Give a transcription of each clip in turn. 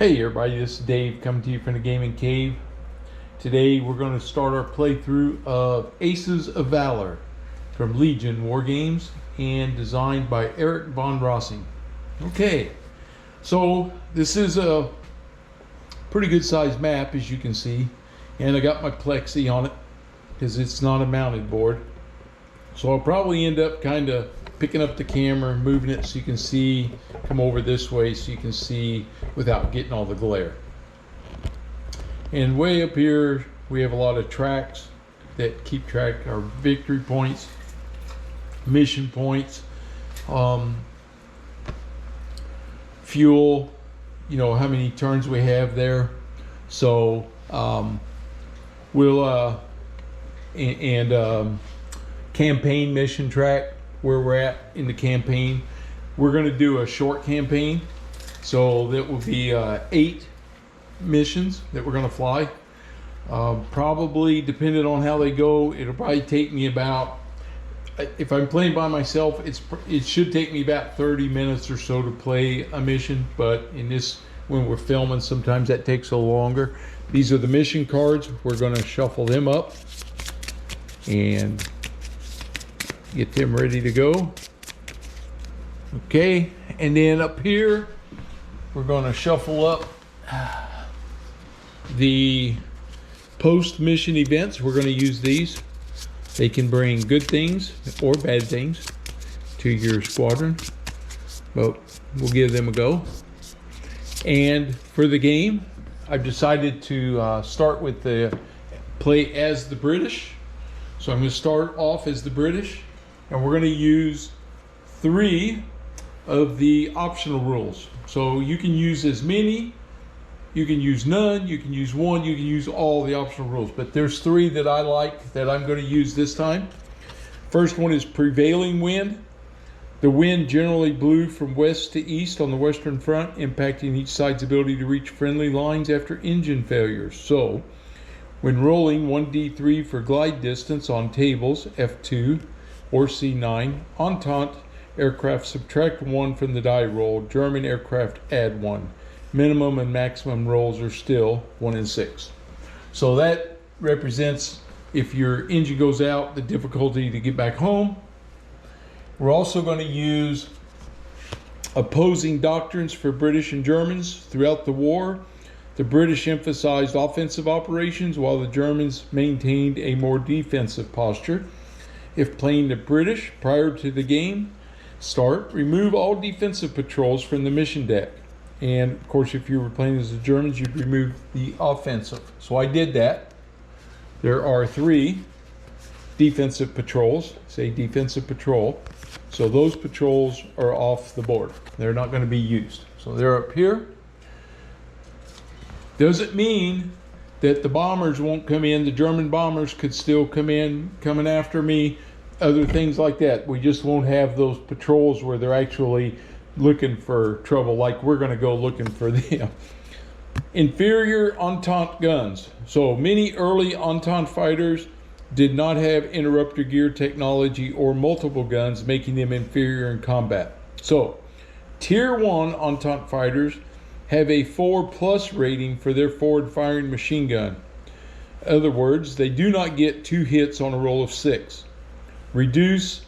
Hey everybody, this is Dave coming to you from the Gaming Cave. Today we're going to start our playthrough of Aces of Valor from Legion Wargames and designed by Eric von Rossing. Okay, so this is a pretty good sized map, as you can see, and I got my plexi on it because it's not a mounted board. So I'll probably end up kind of picking up the camera, moving it so you can see, come over this way so you can see without getting all the glare. And way up here we have a lot of tracks that keep track of victory points, mission points, fuel, you know, how many turns we have there. So we'll campaign mission track, where we're at in the campaign. We're going to do a short campaign, so that will be 8 missions that we're going to fly. Probably, depending on how they go, it'll probably take me about, if I'm playing by myself, it should take me about 30 minutes or so to play a mission, but in this, when we're filming, sometimes that takes a little longer. These are the mission cards. We're going to shuffle them up and get them ready to go. Okay, and then up here we're going to shuffle up the post mission events. We're going to use these. They can bring good things or bad things to your squadron, but we'll give them a go. And for the game, I've decided to start with the play as the British. So I'm going to start off as the British, and we're going to use 3 of the optional rules. So you can use as many, you can use none, you can use 1, you can use all the optional rules. But there's 3 that I like that I'm going to use this time. First one is prevailing wind. The wind generally blew from west to east on the western front, impacting each side's ability to reach friendly lines after engine failures. So when rolling 1d3 for glide distance on tables F2 or C9, Entente aircraft subtract 1 from the die roll, German aircraft add 1. Minimum and maximum rolls are still 1 and 6. So that represents, if your engine goes out, the difficulty to get back home. We're also going to use opposing doctrines for British and Germans throughout the war. The British emphasized offensive operations while the Germans maintained a more defensive posture. If playing the British prior to the game start, remove all defensive patrols from the mission deck. And of course, if you were playing as the Germans, you'd remove the offensive. So I did that. There are 3 defensive patrols, say defensive patrol. So those patrols are off the board. They're not going to be used. So they're up here. Doesn't mean that the bombers won't come in. The German bombers could still come in, coming after me, other things like that. We just won't have those patrols where they're actually looking for trouble, like we're going to go looking for them. Inferior Entente guns. So many early Entente fighters did not have interrupter gear technology or multiple guns, making them inferior in combat. So Tier 1 Entente fighters have a 4+ rating for their forward firing machine gun. In other words, they do not get 2 hits on a roll of 6. Reduce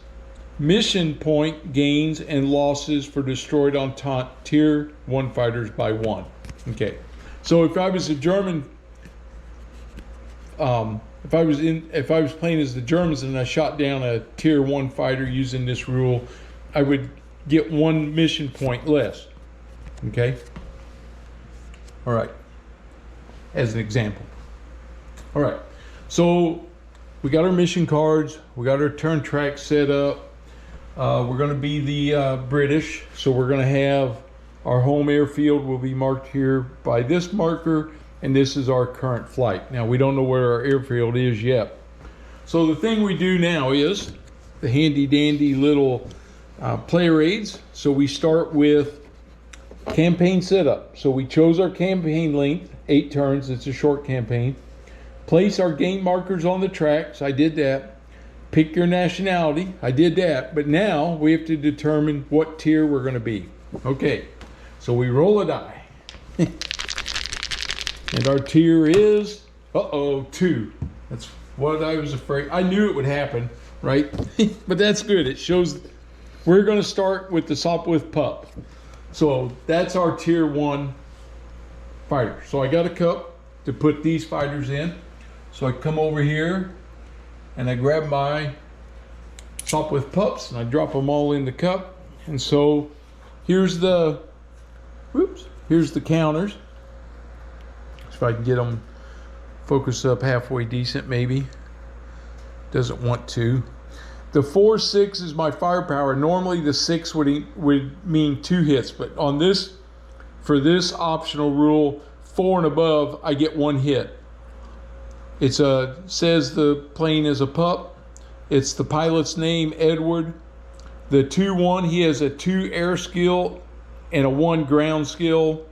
mission point gains and losses for destroyed Entente Tier 1 fighters by 1. Okay, so if I was a German, if I was playing as the Germans and I shot down a Tier 1 fighter using this rule, I would get 1 mission point less. Okay. All right, as an example. All right, so we got our mission cards, we got our turn track set up. We're going to be the British, so we're going to have our home airfield will be marked here by this marker, and this is our current flight. Now, we don't know where our airfield is yet. So the thing we do now is the handy dandy little player aids. So we start with campaign setup. So we chose our campaign length, 8 turns. It's a short campaign. Place our game markers on the tracks. I did that. Pick your nationality. I did that. But now we have to determine what tier we're going to be. Okay. So we roll a die. And our tier is, 2. That's what I was afraid. I knew it would happen, right? But that's good. It shows we're going to start with the Sopwith pup. So that's our tier 1 fighter. So I got a cup to put these fighters in. So I come over here and I grab my Sopwith pups and I drop them all in the cup. And so here's the, here's the counters. If I can get them focused up halfway decent, maybe. Doesn't want to. The 4-6 is my firepower. Normally the 6 would mean 2 hits, but on this, for this optional rule, 4 and above, I get 1 hit. It's says the plane is a pup. It's the pilot's name, Edward. The 2-1, he has a 2 air skill and a 1 ground skill.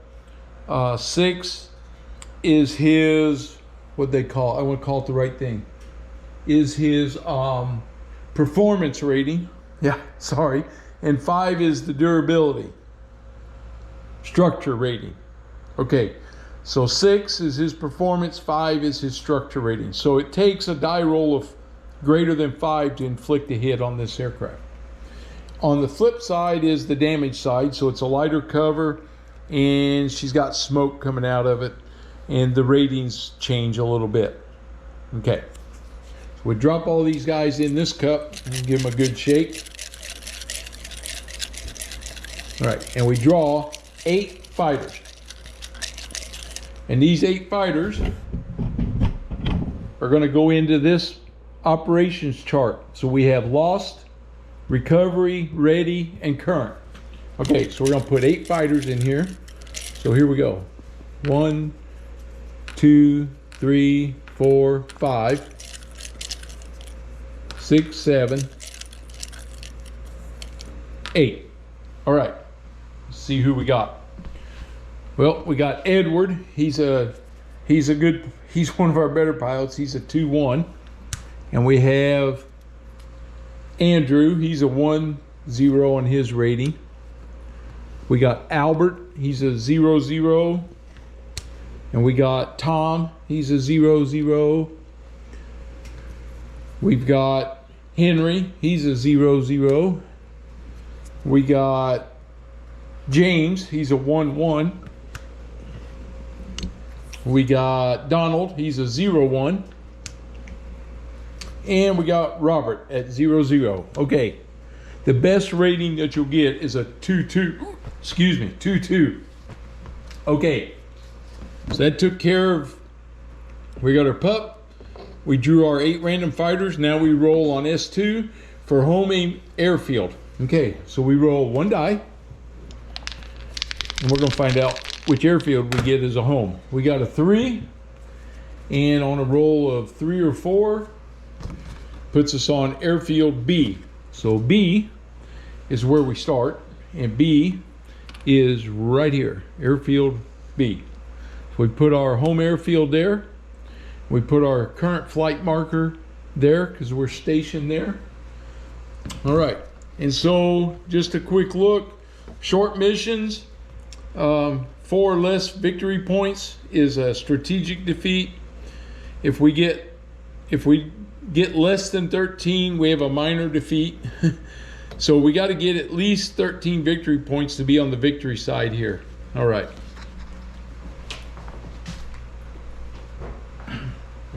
6 is his, what they call, I want to call it the right thing, is his performance rating. Yeah, sorry. And 5 is the durability, structure rating. Okay, so 6 is his performance, 5 is his structure rating. So it takes a die roll of greater than 5 to inflict a hit on this aircraft. On the flip side is the damage side, so it's a lighter cover and she's got smoke coming out of it, and the ratings change a little bit. Okay, so we drop all these guys in this cup and give them a good shake. All right, and we draw 8 fighters. And these 8 fighters are going to go into this operations chart. So we have lost, recovery, ready, and current. Okay, so we're going to put 8 fighters in here. So here we go. 1, 2, 3, 4, 5, 6, 7, 8. All right, let's see who we got. Well, we got Edward. He's one of our better pilots. He's a 2-1. And we have Andrew. He's a 1-0 on his rating. We got Albert. He's a 0-0. And we got Tom. He's a 0-0. We've got Henry. He's a 0-0. We got James. He's a 1-1. We got Donald. He's a 0-1. And we got Robert at 0-0. Okay. The best rating that you'll get is a 2-2. Excuse me, 2-2. Okay. So that took care of, we got our pup. We drew our 8 random fighters. Now we roll on S2 for home aim airfield. Okay, so we roll 1 die. And we're going to find out which airfield we get as a home. We got a 3. And on a roll of 3 or 4, puts us on airfield B. So B is where we start. And B is right here, airfield B. So we put our home airfield there. We put our current flight marker there because we're stationed there. All right, and so just a quick look. Short missions, 4 or less victory points is a strategic defeat. If we get less than 13, we have a minor defeat. So we got to get at least 13 victory points to be on the victory side here. All right.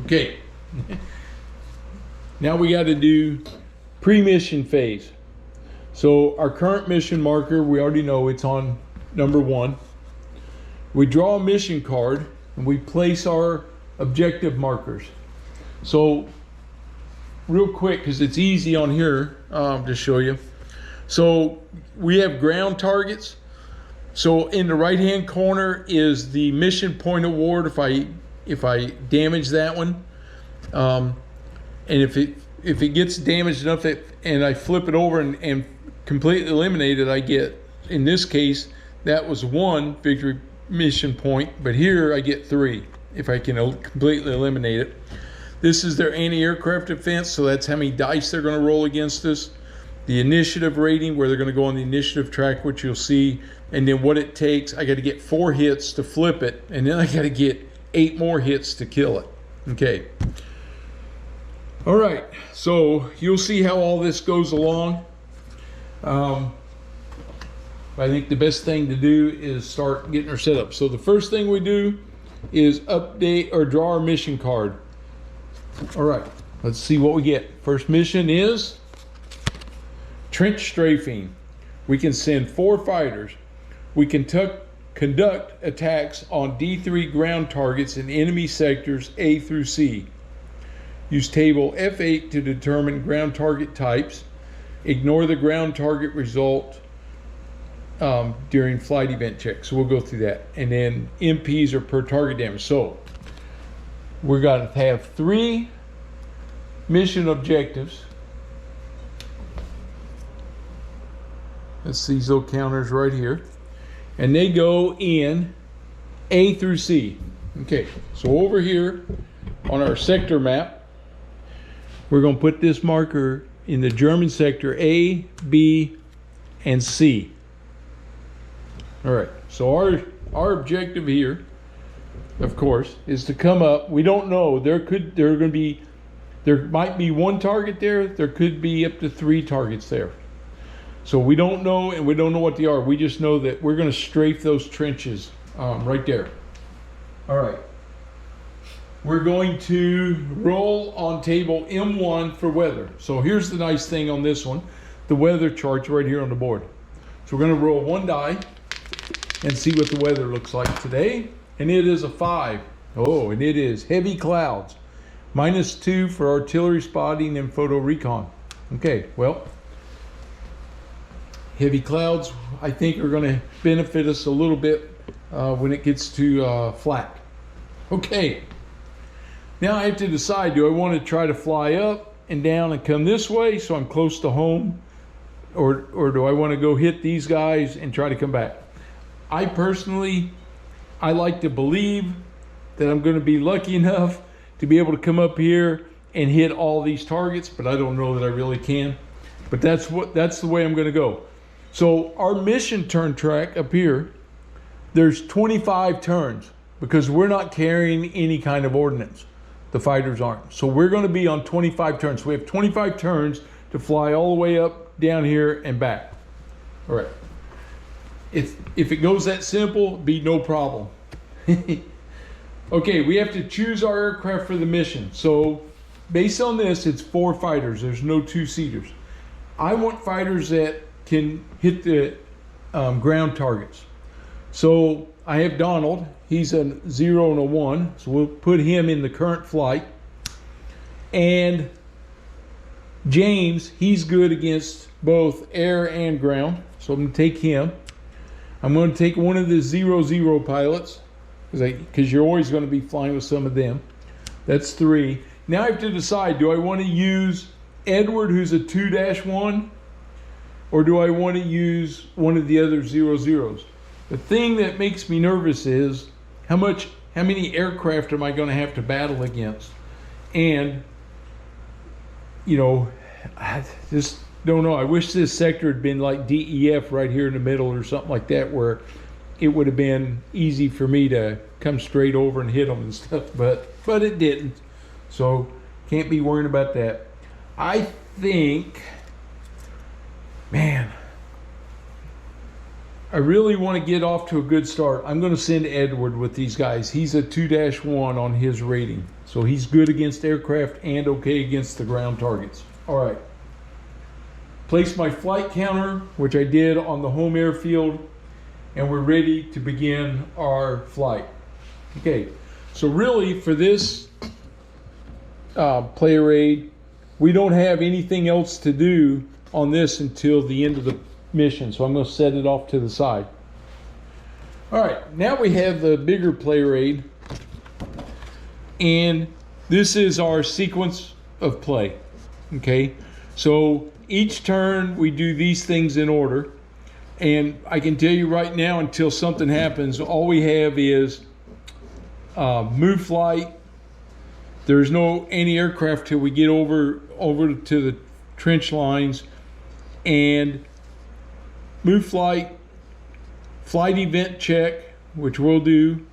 Okay. Now we got to do pre-mission phase. So our current mission marker, we already know it's on number 1. We draw a mission card and we place our objective markers. So real quick, because it's easy on here to show you. So we have ground targets. So in the right hand corner is the mission point award if I damage that one. And if it gets damaged enough and I flip it over and completely eliminate it, I get, in this case, that was 1 victory mission point, but here I get 3 if I can completely eliminate it. This is their anti-aircraft defense, so that's how many dice they're going to roll against us. The initiative rating, where they're going to go on the initiative track, which you'll see, and then what it takes. I got to get 4 hits to flip it, and then I got to get 8 more hits to kill it. Okay. All right, so you'll see how all this goes along. I think the best thing to do is start getting her set up. So the first thing we do is update or draw our mission card. All right, let's see what we get. First mission is trench strafing. We can send 4 fighters. We can conduct attacks on D3 ground targets in enemy sectors A through C. Use table F8 to determine ground target types. Ignore the ground target result during flight event checks. So we'll go through that. And then MPs are per target damage. So we're going to have 3 mission objectives. That's these little counters right here. And they go in A through C. Okay, so over here on our sector map, we're going to put this marker in the German sector A, B, and C. All right, so our objective here, of course, is to come up. We don't know. There might be 1 target there. There could be up to 3 targets there. So we don't know, and we don't know what they are. We just know that we're going to strafe those trenches right there. All right. We're going to roll on table M1 for weather. So here's the nice thing on this one. The weather chart's right here on the board. So we're going to roll 1 die and see what the weather looks like today. And it is a 5. Oh, and it is heavy clouds. -2 for artillery spotting and photo recon. Okay, well, heavy clouds, I think, are going to benefit us a little bit when it gets to flat. Okay. Now I have to decide, do I want to try to fly up and down and come this way so I'm close to home? Or do I want to go hit these guys and try to come back? I personally, I like to believe that I'm going to be lucky enough to be able to come up here and hit all these targets, but I don't know that I really can. But that's the way I'm going to go. So our mission turn track up here, there's 25 turns because we're not carrying any kind of ordnance. The fighters aren't. So we're going to be on 25 turns. So we have 25 turns to fly all the way up, down here, and back. All right. If it goes that simple, be no problem. Okay, we have to choose our aircraft for the mission. So based on this, it's 4 fighters. There's no 2-seaters. I want fighters that can hit the ground targets. So I have Donald. He's a 0 and a 1. So we'll put him in the current flight. And James, he's good against both air and ground. So I'm going to take him. I'm going to take one of the 0-0 pilots, because you're always going to be flying with some of them. That's 3. Now I have to decide, do I want to use Edward, who's a 2-1, or do I want to use one of the other 0-0s? The thing that makes me nervous is how many aircraft am I going to have to battle against? And, you know, I just don't know. I wish this sector had been like DEF right here in the middle or something like that, where it would have been easy for me to come straight over and hit them and stuff, but it didn't. So can't be worrying about that. I think, man, I really want to get off to a good start. I'm going to send Edward with these guys. He's a 2-1 on his rating. So he's good against aircraft and okay against the ground targets. All right. Place my flight counter, which I did on the home airfield, and we're ready to begin our flight. Okay, so really for this player aid, we don't have anything else to do on this until the end of the mission, so I'm going to set it off to the side. All right, now we have the bigger player aid, and this is our sequence of play. Okay, so each turn we do these things in order, and I can tell you right now, until something happens, all we have is move flight. There's no anti-aircraft till we get over to the trench lines, and move flight, flight event check, which we'll do,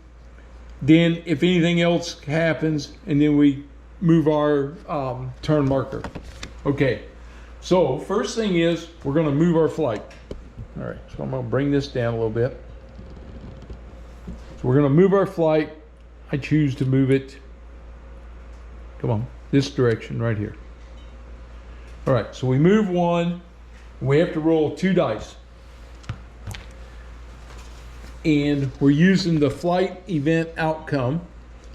Then if anything else happens, and then we move our turn marker. Okay, so first thing is we're gonna move our flight. All right, so I'm gonna bring this down a little bit. So we're gonna move our flight. I choose to move it, come on, this direction right here. All right, so we move one, we have to roll 2 dice. And we're using the flight event outcome.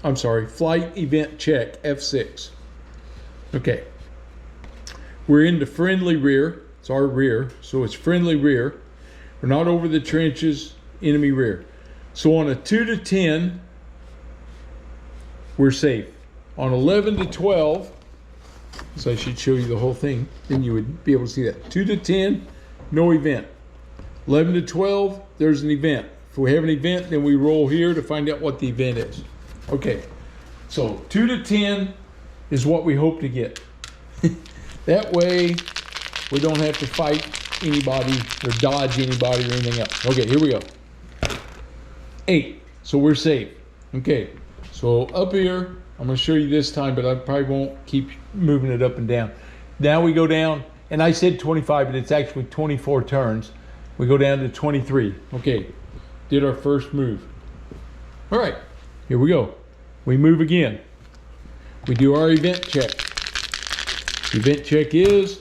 I'm sorry, flight event check, F6. Okay. We're in the friendly rear. It's our rear, so it's friendly rear. We're not over the trenches, enemy rear. So on a 2 to 10, we're safe. On 11 to 12, so I should show you the whole thing, then you would be able to see that. 2 to 10, no event. 11 to 12, there's an event. If we have an event, then we roll here to find out what the event is. Okay, so 2 to 10 is what we hope to get. That way, we don't have to fight anybody or dodge anybody or anything else. Okay, here we go. 8, so we're safe. Okay, so up here, I'm gonna show you this time, but I probably won't keep moving it up and down. Now we go down, and I said 25, but it's actually 24 turns. We go down to 23. Okay, did our first move. All right, here we go. We move again. We do our event check. Event check is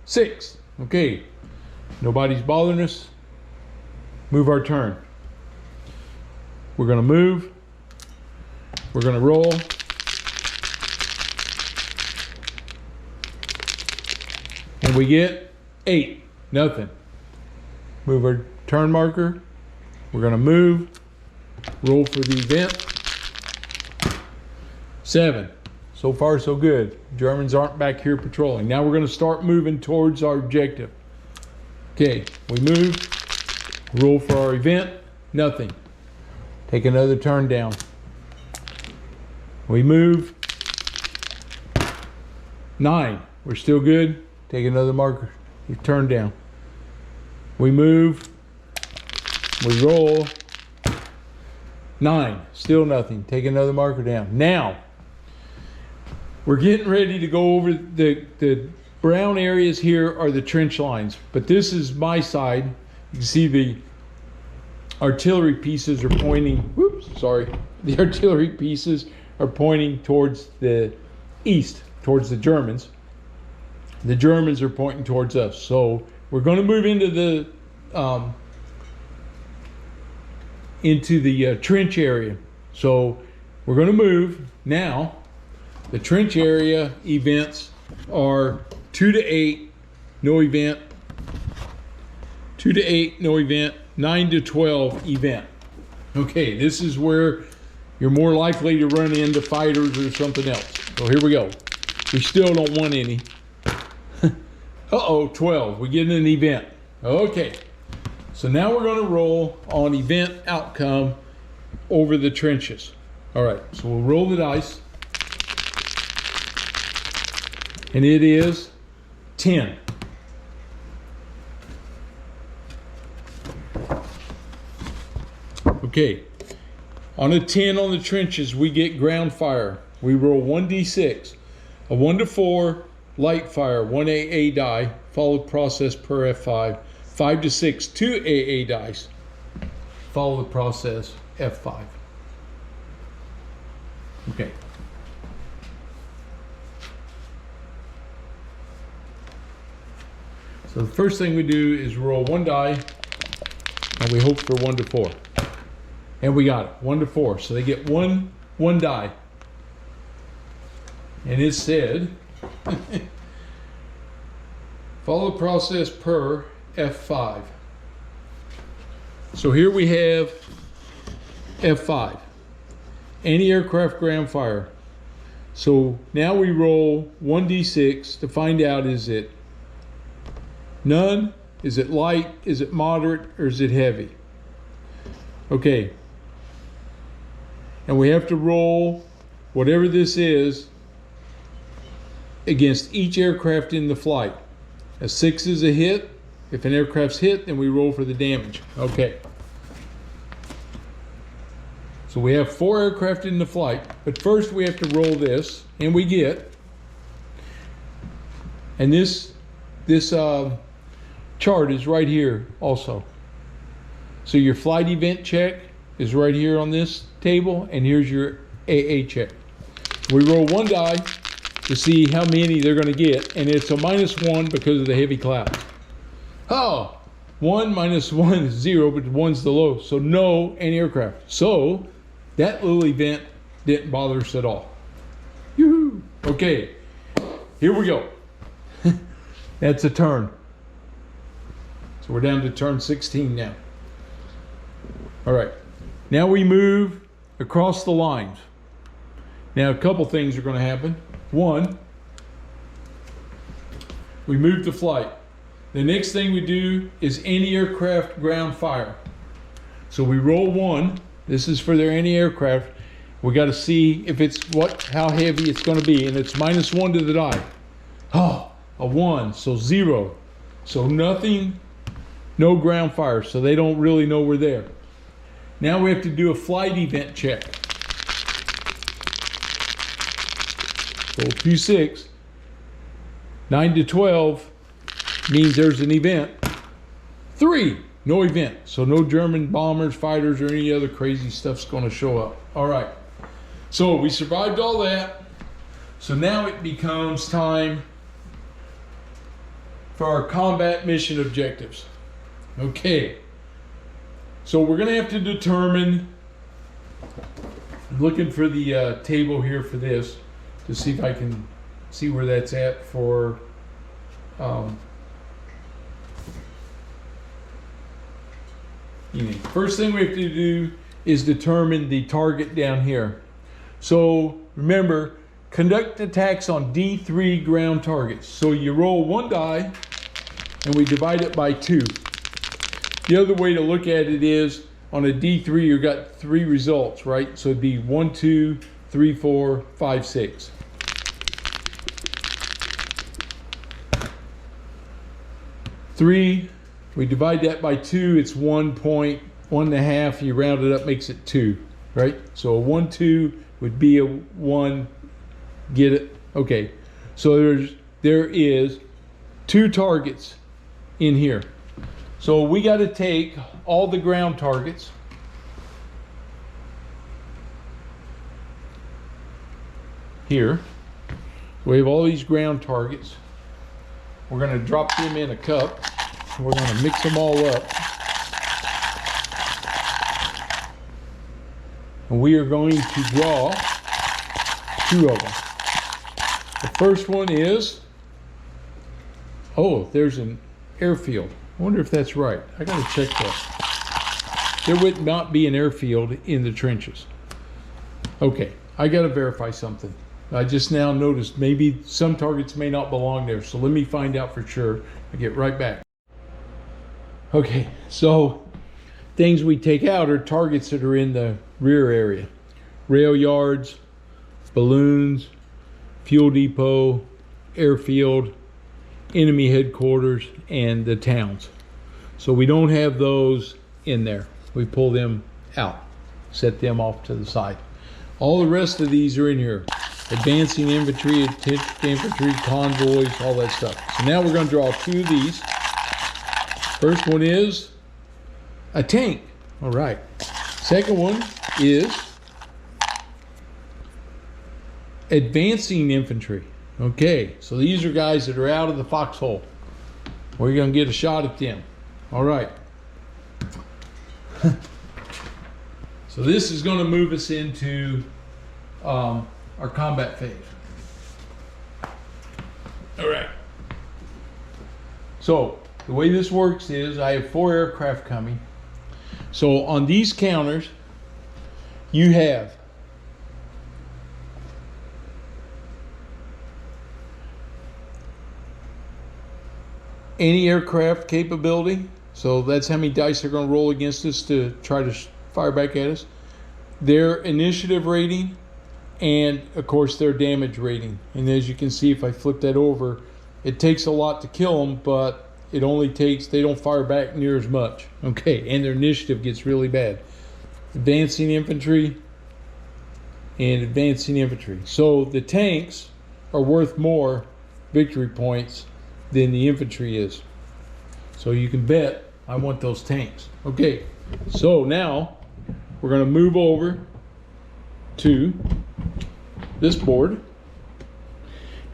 6. Okay, nobody's bothering us. Move our turn. We're gonna move. We're gonna roll. And we get 8, nothing. Move our turn marker. We're gonna move, roll for the event. 7, so far so good. Germans aren't back here patrolling. Now we're gonna start moving towards our objective. Okay, we move, roll for our event, nothing. Take another turn down. We move, 9, we're still good. Take another marker, you turn down. We move, we roll, 9, still nothing. Take another marker down. Now, we're getting ready to go over the brown areas here are the trench lines, but this is my side. You can see the artillery pieces are pointing, whoops, sorry. The artillery pieces are pointing towards the east, towards the Germans. The Germans are pointing towards us. So we're going to move into the trench area. So we're going to move now. The trench area events are 2 to 8, no event. 2 to 8, no event. 9 to 12, event. Okay, this is where you're more likely to run into fighters or something else. So here we go. We still don't want any. Uh-oh, 12, we get an event. Okay, so now we're gonna roll on event outcome over the trenches. All right, so we'll roll the dice. And it is 10. Okay, on a 10 on the trenches, we get ground fire. We roll 1d6, a 1 to 4 light fire, 1 AA die, followed process per F5, 5 to 6, 2 AA dice, follow the process F5. Okay. So the first thing we do is roll 1 die, and we hope for 1 to 4. And we got it, 1 to 4. So they get one die. And it said, follow the process per F5. So here we have F5, anti-aircraft ground fire. So now we roll 1d6 to find out, is it none, is it light, is it moderate, or is it heavy? Okay. And we have to roll whatever this is against each aircraft in the flight. A 6 is a hit. If an aircraft's hit, then we roll for the damage. Okay. So we have 4 aircraft in the flight, but first we have to roll this, and we get, and this chart is right here also. So your flight event check is right here on this table, and here's your AA check. We roll 1 die to see how many they're going to get, and it's a -1 because of the heavy cloud. Oh, 1 minus 1 is 0, but 1's the low, so no anti-aircraft. So that little event didn't bother us at all. Yoo-hoo. Okay, here we go. That's a turn. So we're down to turn 16 now. All right, now we move across the lines. Now a couple things are going to happen. One, we move the flight. The next thing we do is anti-aircraft ground fire. So we roll 1. This is for their anti-aircraft. We got to see if it's how heavy it's going to be, and it's -1 to the die. Oh, a 1, so 0. So nothing, no ground fire, so they don't really know we're there. Now we have to do a flight event check. Roll 2 6. 9 to 12 means there's an event. 3, no event. So no German bombers, fighters, or any other crazy stuff's going to show up. All right. So we survived all that. So now it becomes time for our combat mission objectives. Okay. So we're going to have to determine, I'm looking for the table here for this to see if I can see where that's at for first thing we have to do is determine the target down here. So remember, conduct attacks on D3 ground targets. So you roll 1 die and we divide it by 2. The other way to look at it is on a D3 you've got 3 results, right? So it'd be 1, 2, 3, 4, 5, 6. Three, we divide that by 2, it's 1.1.5, you round it up, makes it 2, right? So a 1, 2 would be a 1, get it? Okay, so there is 2 targets in here. So we got to take all the ground targets, here. We have all these ground targets. We're going to drop them in a cup. We're going to mix them all up. And we are going to draw 2 of them. The first one is, oh, there's an airfield. I wonder if that's right. I got to check that. There would not be an airfield in the trenches. Okay, I got to verify something. I just now noticed maybe some targets may not belong there, so let me find out for sure. I'll get right back. Okay, so things we take out are targets that are in the rear area. Rail yards, balloons, fuel depot, airfield, enemy headquarters, and the towns. So we don't have those in there. We pull them out, set them off to the side. All the rest of these are in here. Advancing infantry, infantry, convoys, all that stuff. So now we're going to draw 2 of these. First one is a tank. All right. Second one is advancing infantry. Okay, so these are guys that are out of the foxhole. We're going to get a shot at them. All right. So this is going to move us into our combat phase. All right. So the way this works is I have 4 aircraft coming. So on these counters, you have any aircraft capability. So that's how many dice they're going to roll against us to try to fire back at us. Their initiative rating, and of course their damage rating. And as you can see, if I flip that over, it takes a lot to kill them, but it only takes, they don't fire back near as much. Okay, and their initiative gets really bad. Advancing infantry, and advancing infantry. So the tanks are worth more victory points than the infantry is. So you can bet I want those tanks. Okay, so now we're going to move over to this board,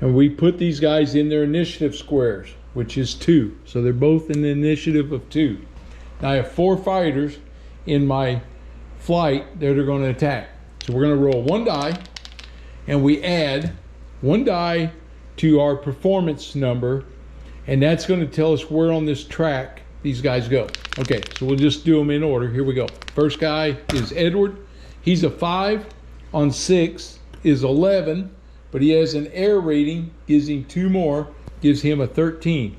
and we put these guys in their initiative squares, which is 2. So they're both in the initiative of 2. Now I have 4 fighters in my flight that are going to attack. So we're going to roll 1 die, and we add 1 die to our performance number, and that's going to tell us where on this track these guys go. Okay, so we'll just do them in order. Here we go. First guy is Edward. He's a 5. On 6 is 11, but he has an air rating, gives him 2 more, gives him a 13.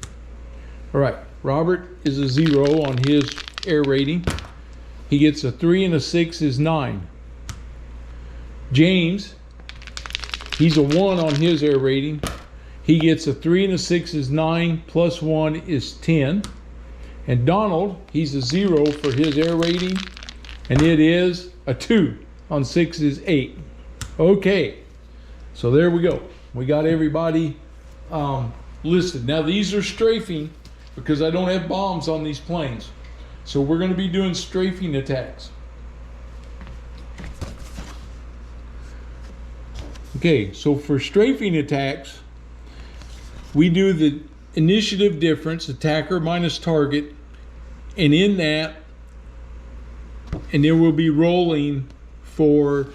All right, Robert is a 0 on his air rating. He gets a 3 and a 6 is 9. James, he's a 1 on his air rating. He gets a 3 and a 6 is 9, plus 1 is 10. And Donald, he's a 0 for his air rating, and it is a 2 on 6 is 8. Okay, so there we go. We got everybody listed. Now these are strafing because I don't have bombs on these planes. So we're going to be doing strafing attacks. Okay, so for strafing attacks, we do the initiative difference, attacker minus target, and in that, and then we'll be rolling for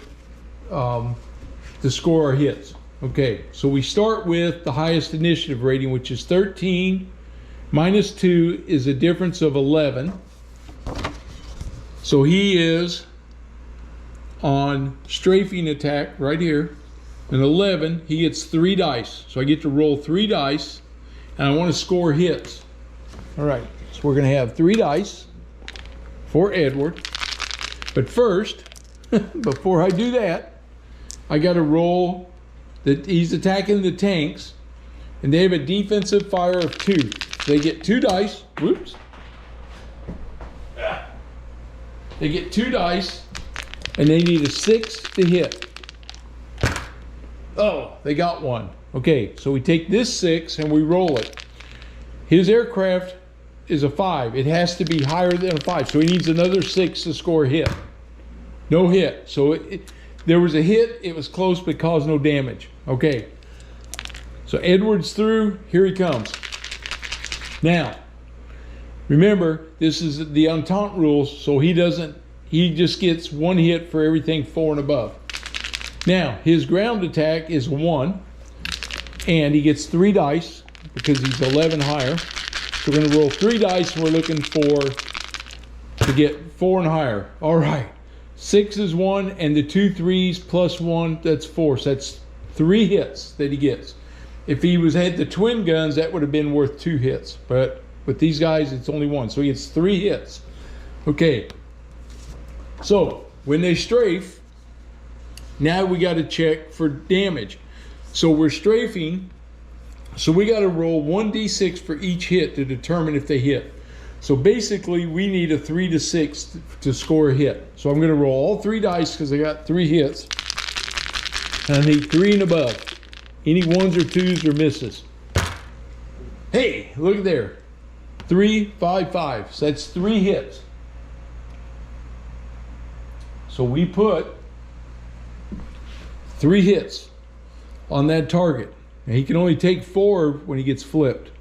to score our hits. Okay, so we start with the highest initiative rating, which is 13. Minus 2 is a difference of 11. So he is on strafing attack right here. An 11, he gets 3 dice. So I get to roll 3 dice, and I want to score hits. All right, so we're going to have 3 dice for Edward. But first, before I do that, I got to roll that he's attacking the tanks, and they have a defensive fire of 2. So they get 2 dice. Whoops. They get 2 dice, and they need a 6 to hit. Oh, they got 1. Okay, so we take this 6 and we roll it. His aircraft is a 5. It has to be higher than a 5, so he needs another 6 to score a hit. No hit. So there was a hit, it was close, but caused no damage. Okay, so Edward's through. Here he comes. Now, remember, this is the Entente rules, so he just gets 1 hit for everything 4 and above. Now, his ground attack is 1, and he gets 3 dice because he's 11 higher. So we're going to roll 3 dice, and we're looking to get 4 and higher. All right, 6 is 1, and the 2 3s plus 1, that's 4. So that's 3 hits that he gets. If he had the twin guns, that would have been worth 2 hits. But with these guys, it's only 1. So he gets 3 hits. Okay, so when they strafe, now we got to check for damage. So we're strafing, so we got to roll 1d6 for each hit to determine if they hit. So basically, we need a 3 to 6 to score a hit. So I'm going to roll all 3 dice because I got 3 hits. And I need 3 and above. Any 1s or 2s or misses. Hey, look at there. 3, 5, 5. So that's 3 hits. So we put 3 hits on that target. And he can only take 4 when he gets flipped.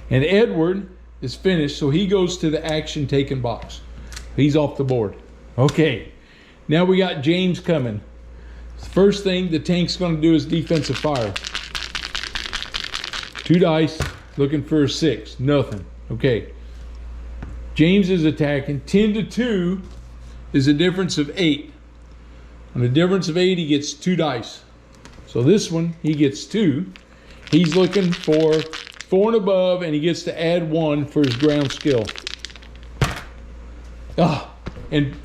And Edward is finished, so he goes to the action taken box. He's off the board. Okay, now we got James coming. First thing the tank's going to do is defensive fire. 2 dice, looking for a 6. Nothing. Okay. James is attacking. 10 to 2 is a difference of 8. On a difference of 8, he gets 2 dice. So this one, he gets 2. He's looking for 4 and above, and he gets to add 1 for his ground skill. And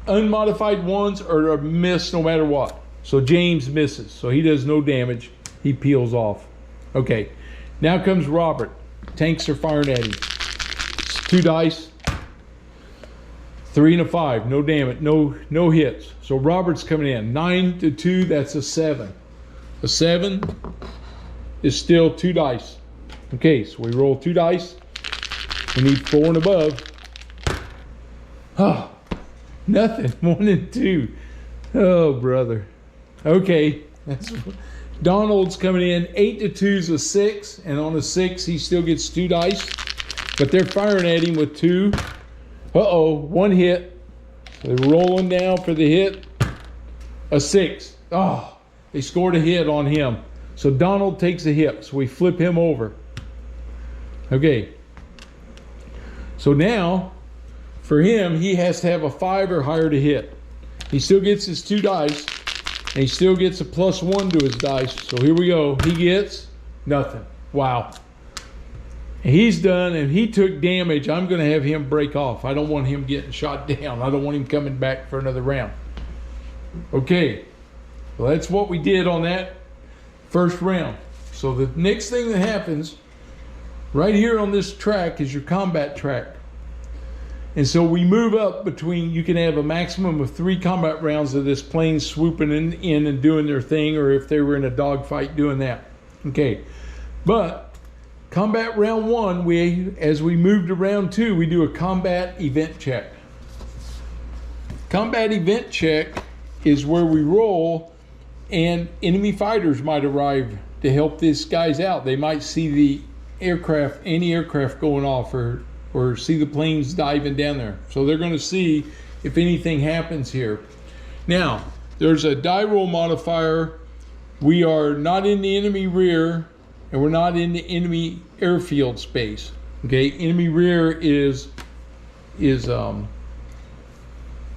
unmodified 1s are a miss no matter what. So James misses. So he does no damage. He peels off. Okay. Now comes Robert. Tanks are firing at him. 2 dice. 3 and a 5, no damage, no hits. So Robert's coming in. 9 to 2, that's a 7. A 7 is still 2 dice. Okay, so we roll 2 dice. We need 4 and above. Oh, nothing. 1 and 2. Oh, brother. Okay, Donald's coming in. 8 to 2 is a 6, and on a 6 he still gets 2 dice. But they're firing at him with 2. Uh-oh, 1 hit. So they're rolling down for the hit. A 6. Oh, they scored a hit on him. So Donald takes a hit. So we flip him over. Okay. So now, for him, he has to have a 5 or higher to hit. He still gets his 2 dice. And he still gets a +1 to his dice. So here we go. He gets nothing. Wow. And he's done, and he took damage. I'm going to have him break off. I don't want him getting shot down. I don't want him coming back for another round. Okay. Well, that's what we did on that first round. So the next thing that happens right here on this track is your combat track. And so we move up between, you can have a maximum of 3 combat rounds of this plane swooping in and doing their thing, or if they were in a dogfight doing that. Okay. But combat round 1, as we move to round 2, we do a combat event check. Combat event check is where we roll and enemy fighters might arrive to help these guys out. They might see the aircraft, any aircraft going off, or see the planes diving down there. So they're going to see if anything happens here. Now, there's a die roll modifier. We are not in the enemy rear, and we're not in the enemy airfield space. Okay, enemy rear is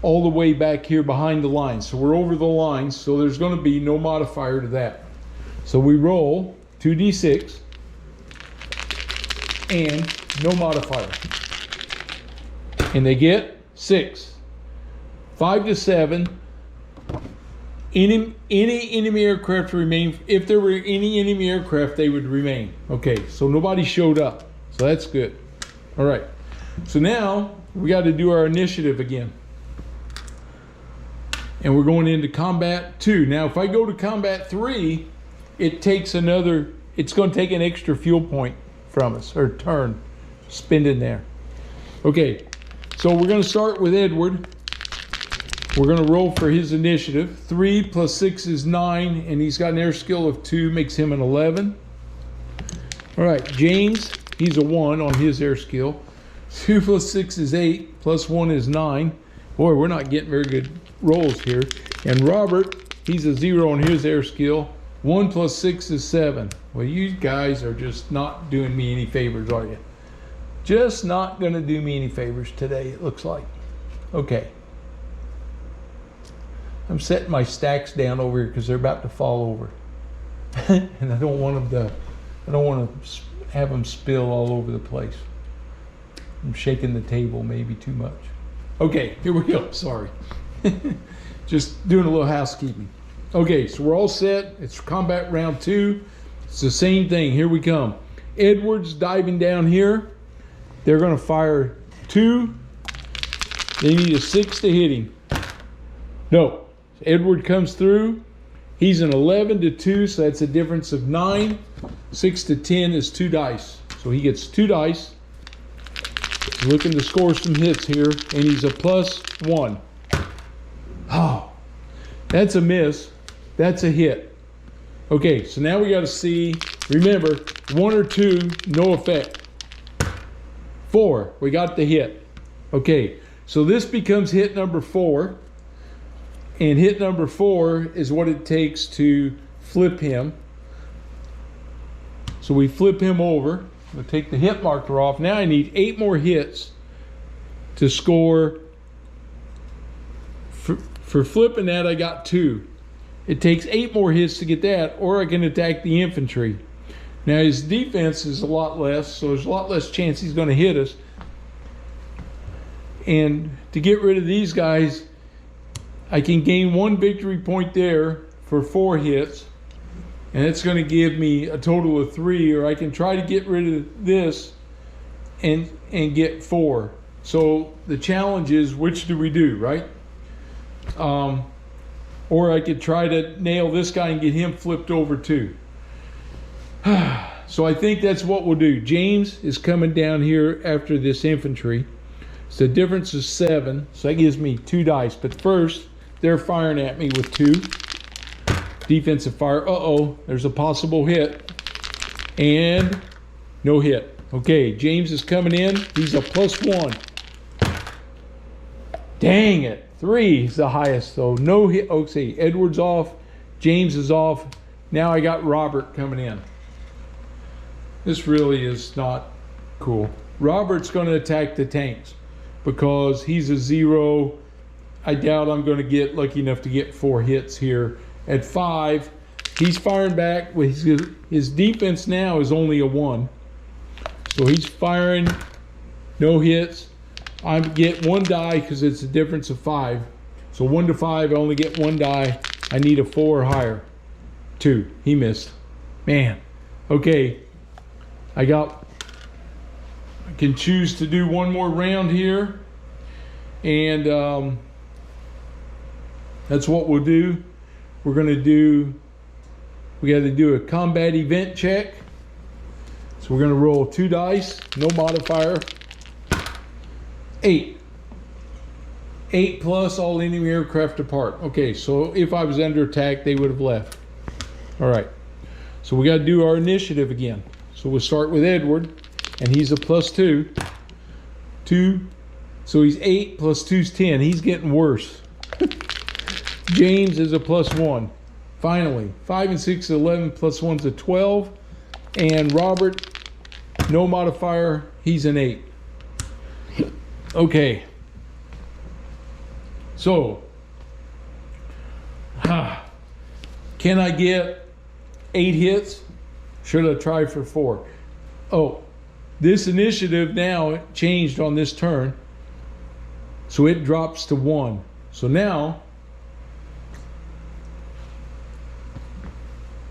all the way back here behind the lines. So we're over the lines, so there's going to be no modifier to that. So we roll 2d6 and no modifier. And they get 6. 5 to 7. Any enemy aircraft remain. If there were any enemy aircraft, they would remain. Okay, so nobody showed up. So that's good. All right. So now we got to do our initiative again. And we're going into combat 2. Now, if I go to combat 3, it takes another, it's going to take an extra fuel point from us, or turn, spend in there. Okay, so we're going to start with Edward. We're going to roll for his initiative. 3 plus 6 is 9, and he's got an air skill of 2, makes him an 11. All right, James, he's a 1 on his air skill. 2 plus 6 is 8, plus 1 is 9. Boy, we're not getting very good rolls here. And Robert, he's a 0 on his air skill. 1 plus 6 is 7. Well, you guys are just not doing me any favors, are you? Just not going to do me any favors today, it looks like. Okay. I'm setting my stacks down over here because they're about to fall over. And I don't want them to have them spill all over the place. I'm shaking the table maybe too much. Okay, here we go. Sorry. Just doing a little housekeeping. Okay, so we're all set. It's combat round 2. It's the same thing. Here we come. Edward's diving down here. They're going to fire 2. They need a 6 to hit him. No. Edward comes through. He's an 11 to 2, so that's a difference of 9. 6 to 10 is 2 dice. So he gets 2 dice. Looking to score some hits here, and he's a +1. Oh, that's a miss. That's a hit. Okay, so now we got to see, remember, 1 or 2, no effect. 4, we got the hit. Okay, so this becomes hit number 4. And hit number 4 is what it takes to flip him. So we flip him over. We'll take the hit marker off. Now I need 8 more hits to score. For flipping that, I got 2. It takes 8 more hits to get that, or I can attack the infantry. Now his defense is a lot less, so there's a lot less chance he's going to hit us. And to get rid of these guys, I can gain 1 victory point there for 4 hits. And it's going to give me a total of 3, or I can try to get rid of this and get 4. So the challenge is, which do we do, right? Or I could try to nail this guy and get him flipped over too. So I think that's what we'll do. James is coming down here after this infantry. So the difference is 7, so that gives me 2 dice. But first, they're firing at me with 2. Defensive fire. Uh-oh, there's a possible hit. And no hit. Okay, James is coming in. He's a +1. Dang it. 3 is the highest, so no hit. Okay, Edward's off. James is off. Now I got Robert coming in. This really is not cool. Robert's going to attack the tanks because he's a 0. I doubt I'm going to get lucky enough to get 4 hits here. At 5, he's firing back. His defense now is only a 1. So he's firing, no hits. I get 1 die because it's a difference of 5. So 1 to 5, I only get 1 die. I need a 4 or higher. 2, he missed. Man, okay. I can choose to do 1 more round here. And that's what we'll do. We're going to do, we got to do a combat event check. So we're going to roll 2 dice, no modifier. 8. 8 plus all enemy aircraft depart. Okay, so if I was under attack, they would have left. All right. So we got to do our initiative again. So we'll start with Edward, and he's a +2. 2. So he's 8 plus 2 is 10. He's getting worse. James is a +1. Finally, 5 and 6 is 11, +1 is a 12. And Robert, no modifier, he's an 8. Okay. So, can I get 8 hits? Should I try for 4? Oh, this initiative now changed on this turn. So it drops to 1. So now,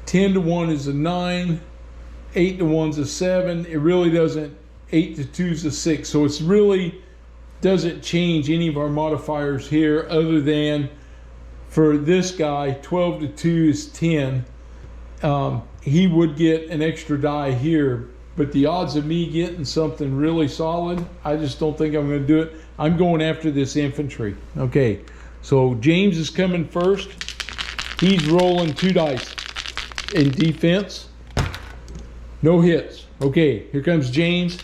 10 to 1 is a 9. 8 to 1 is a 7. It really doesn't. 8 to 2 is a 6. So it's really doesn't change any of our modifiers here other than for this guy, 12 to 2 is 10. He would get an extra die here, but the odds of me getting something really solid, I just don't think I'm going to do it. I'm going after this infantry. Okay, so James is coming first. He's rolling 2 dice in defense. No hits. Okay, here comes James.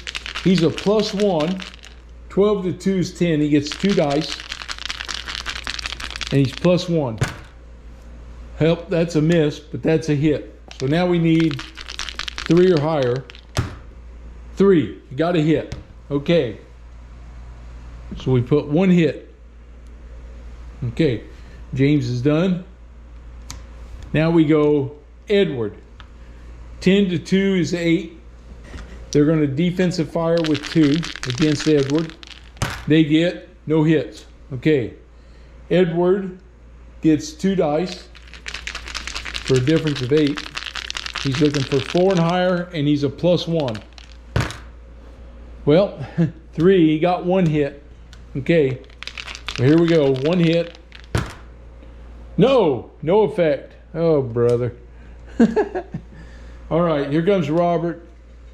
He's a +1. 12 to 2 is 10. He gets 2 dice. And he's +1. Help, that's a miss, but that's a hit. So now we need 3 or higher. 3. You got a hit. Okay. So we put 1 hit. Okay. James is done. Now we go Edward. 10 to 2 is 8. They're going to defensive fire with 2 against Edward. They get no hits. Okay. Edward gets 2 dice for a difference of 8. He's looking for 4 and higher, and he's a +1. Well, 3. He got 1 hit. Okay. Well, here we go. 1 hit. No effect. Oh, brother. All right, here comes Robert.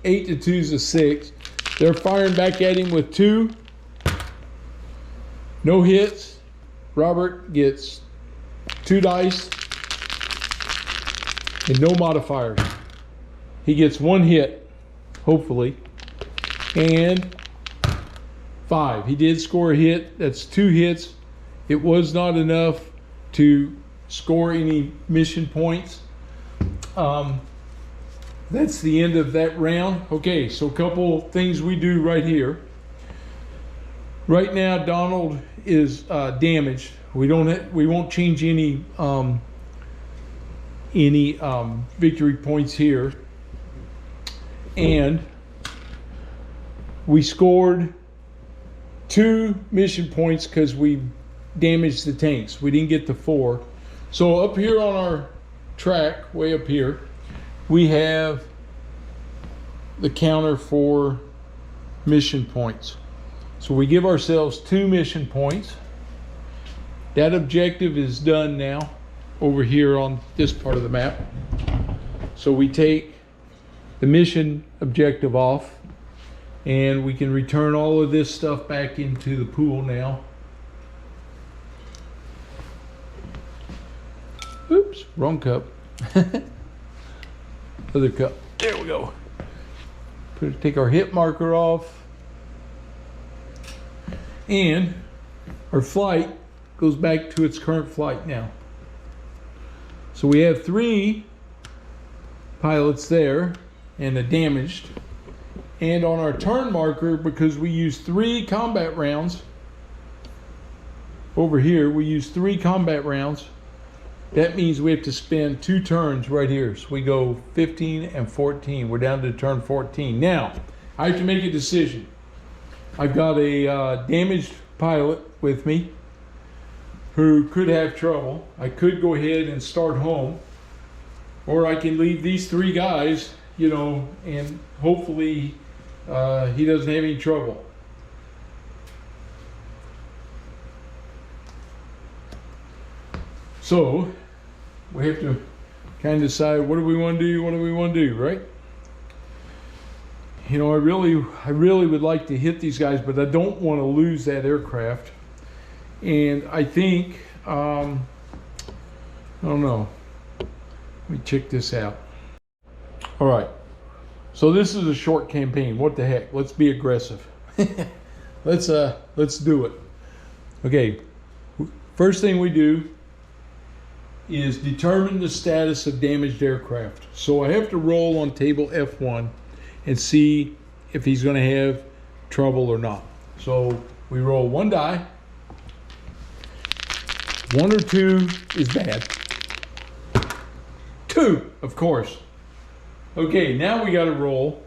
8 to 2 is a 6. They're firing back at him with 2. No hits. Robert gets 2 dice and no modifiers. He gets 1 hit, hopefully, and 5. He did score a hit. That's 2 hits. It was not enough to score any mission points. That's the end of that round. Okay, so a couple things we do right here. Right now, Donald is damaged. We won't change any victory points here. And we scored 2 mission points because we damaged the tanks. We didn't get the 4. So up here on our track, way up here, we have the counter for mission points. So we give ourselves 2 mission points. That objective is done now over here on this part of the map. So we take the mission objective off and we can return all of this stuff back into the pool now. Oops, wrong cup. Other cup. There we go. Take our hit marker off. And our flight goes back to its current flight now. So we have 3 pilots there and a damaged. And on our turn marker, because we use 3 combat rounds, over here we use 3 combat rounds. That means we have to spend 2 turns right here. So we go 15 and 14. We're down to turn 14. Now, I have to make a decision. I've got a damaged pilot with me who could have trouble. I could go ahead and start home. Or I can leave these 3 guys, you know, and hopefully he doesn't have any trouble. So we have to kind of decide, what do we want to do? What do we want to do, right? You know, I really would like to hit these guys, but I don't want to lose that aircraft. And I think, I don't know. Let me check this out. All right. So this is a short campaign. What the heck? Let's be aggressive. Let's do it. Okay. First thing we do is determine the status of damaged aircraft. So I have to roll on table F1 and see if he's going to have trouble or not. So we roll 1 die. 1 or 2 is bad. 2, of course. Okay, now we got to roll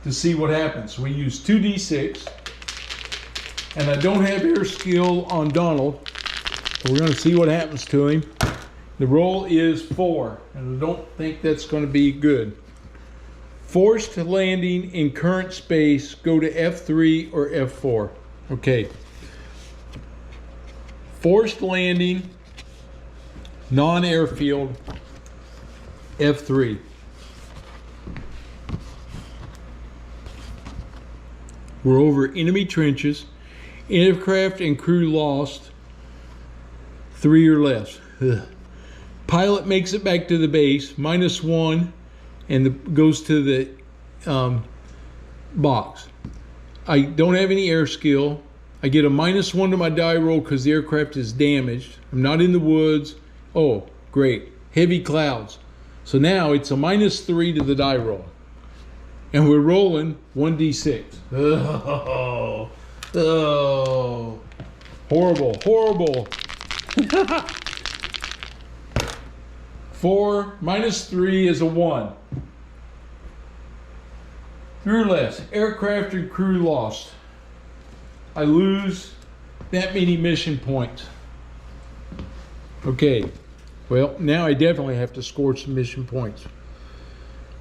to see what happens. We use 2d6, and I don't have air skill on Donald, so we're going to see what happens to him. The roll is 4, and I don't think that's going to be good. Forced landing in current space, go to F3 or F4. Okay. Forced landing, non-airfield, F3. We're over enemy trenches. Aircraft and crew lost, 3 or less. Ugh. Pilot makes it back to the base, -1, and goes to the box. I don't have any air skill. I get a -1 to my die roll because the aircraft is damaged. I'm not in the woods. Oh, great. Heavy clouds. So now it's a -3 to the die roll. And we're rolling 1d6. Oh, oh. Horrible, horrible. 4 -3 is a 1. 3 or less. Aircraft and crew lost. I lose that many mission points. Okay. Well, now I definitely have to score some mission points.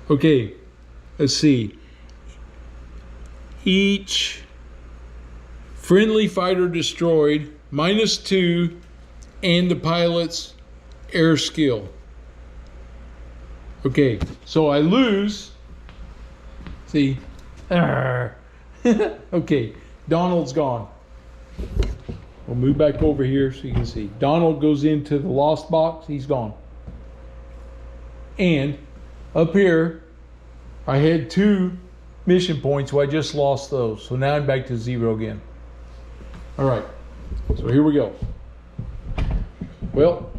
Okay. Let's see. Each friendly fighter destroyed, -2, and the pilot's air skill. Okay, so I lose. See? Okay, Donald's gone. We'll move back over here so you can see. Donald goes into the lost box. He's gone. And up here, I had 2 mission points, so I just lost those. So now I'm back to 0 again. All right, so here we go. Well,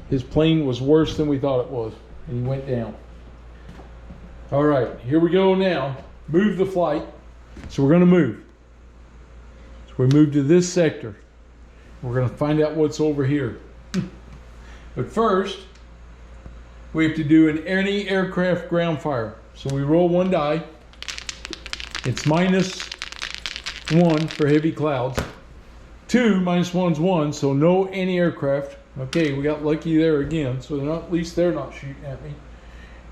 his plane was worse than we thought it was, and he went down. All right, here we go now. Move the flight. So we're going to move. So we move to this sector. We're going to find out what's over here. But first, we have to do an anti-aircraft ground fire. So we roll 1 die. It's -1 for heavy clouds. 2 -1's 1, so no anti-aircraft. Okay, we got lucky there again, so at least they're not shooting at me.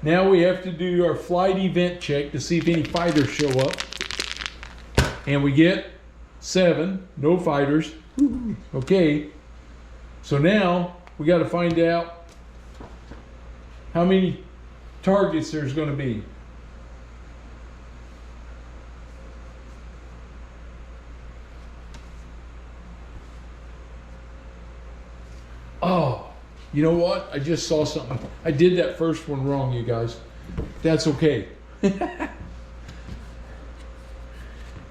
Now we have to do our flight event check to see if any fighters show up. And we get 7, no fighters. Okay, so now we got to find out how many targets there's going to be. Oh, you know what? I just saw something. I did that first one wrong, you guys. That's okay.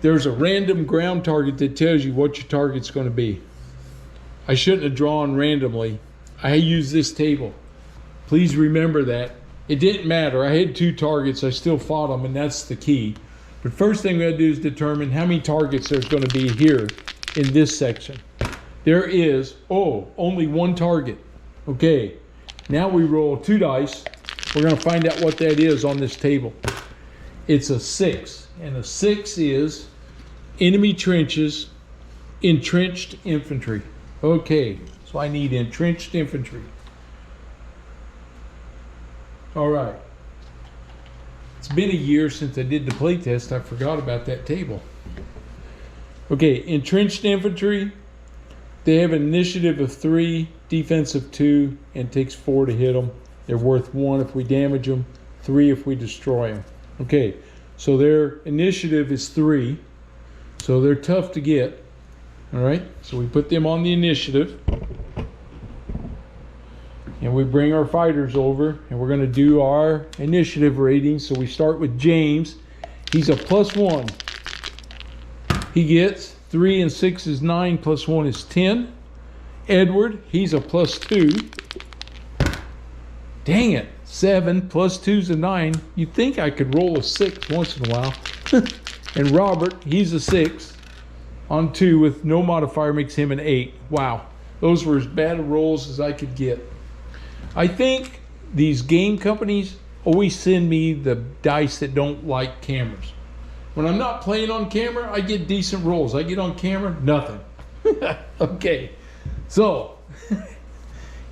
There's a random ground target that tells you what your target's going to be. I shouldn't have drawn randomly. I used this table. Please remember that. It didn't matter. I had 2 targets. I still fought them, and that's the key. But first thing we got to do is determine how many targets there's going to be here in this section. There is, only 1 target. Okay, now we roll 2 dice. We're going to find out what that is on this table. It's a 6, and a 6 is enemy trenches, entrenched infantry. Okay, so I need entrenched infantry. All right. It's been a year since I did the playtest. I forgot about that table. Okay, entrenched infantry. They have an initiative of 3, defense of 2, and takes 4 to hit them. They're worth 1 if we damage them, 3 if we destroy them. Okay, so their initiative is 3, so they're tough to get. All right, so we put them on the initiative, and we bring our fighters over, and we're going to do our initiative rating. So we start with James. He's a +1. He gets 3 and 6 is 9, +1 is 10. Edward, he's a +2. Dang it, 7 + 2 is a 9. You'd think I could roll a 6 once in a while. And Robert, he's a 6 on 2 with no modifier, makes him an 8. Wow, those were as bad a rolls as I could get. I think these game companies always send me the dice that don't like cameras. When I'm not playing on camera, I get decent rolls. I get on camera, nothing. Okay, so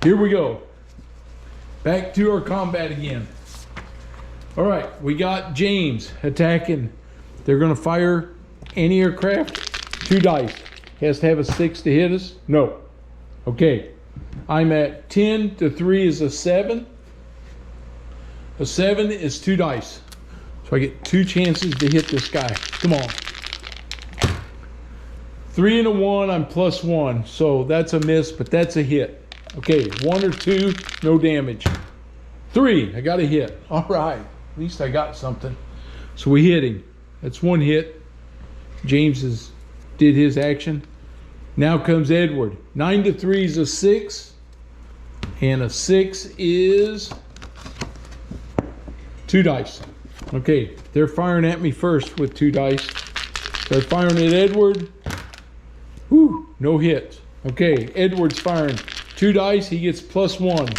here we go. Back to our combat again. All right, we got James attacking. They're going to fire anti-aircraft, 2 dice. Has to have a 6 to hit us? No. Okay, I'm at 10 to 3 is a 7. A 7 is 2 dice. So I get 2 chances to hit this guy. Come on. 3 and a 1, I'm +1. So that's a miss, but that's a hit. Okay, 1 or 2, no damage. 3, I got a hit. All right, at least I got something. So we hit him. That's 1 hit. James did his action. Now comes Edward. 9 to 3 is a 6. And a 6 is 2 dice. Okay, they're firing at me first with 2 dice. They're firing at Edward. Whew, no hits. Okay, Edward's firing 2 dice. He gets +1.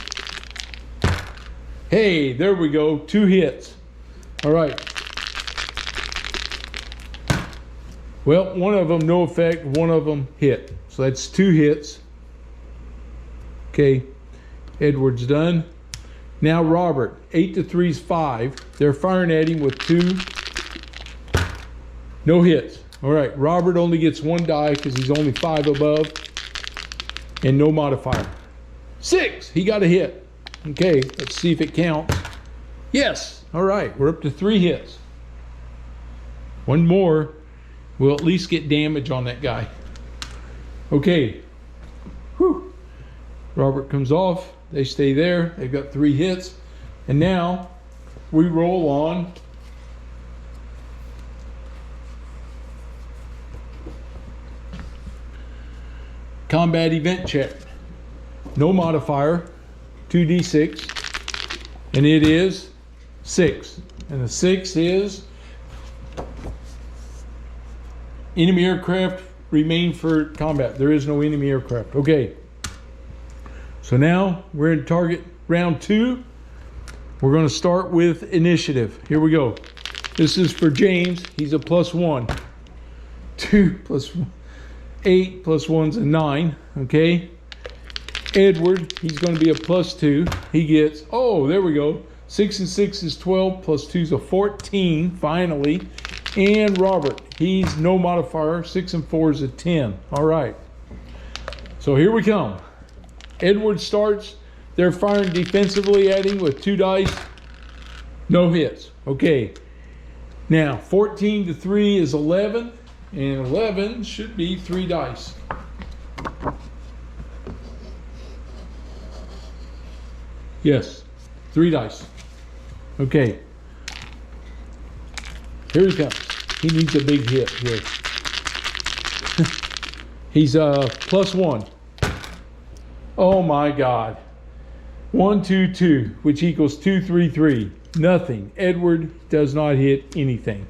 Hey, there we go. 2 hits. All right. Well, one of them no effect, one of them hit. So that's 2 hits. Okay, Edward's done. Now Robert, 8 to 3 is 5. They're firing at him with 2. No hits. All right, Robert only gets 1 die because he's only 5 above. And no modifier. 6, he got a hit. Okay, let's see if it counts. Yes, all right, we're up to 3 hits. 1 more, we'll at least get damage on that guy. Okay, whew. Robert comes off, they stay there, they've got 3 hits. And now we roll on combat event check. No modifier, 2d6, and it is 6. And the 6 is enemy aircraft remain for combat. There is no enemy aircraft. Okay. So now we're in target round 2. We're going to start with initiative. Here we go. This is for James. He's a +1. 2 + 1. 8 + 1's a 9. Okay. Edward, he's going to be a +2. He gets, oh, there we go. 6 and 6 is 12, +2 is a 14, finally. And Robert, he's no modifier. 6 and 4 is a 10. All right. So here we come. Edward starts. They're firing defensively at him with 2 dice. No hits. Okay. Now, 14 to 3 is 11. And 11 should be 3 dice. Yes, 3 dice. Okay. Here he comes. He needs a big hit here. He's +1. Oh my God. 1, 2, 2, which equals 2, 3, 3. Nothing. Edward does not hit anything.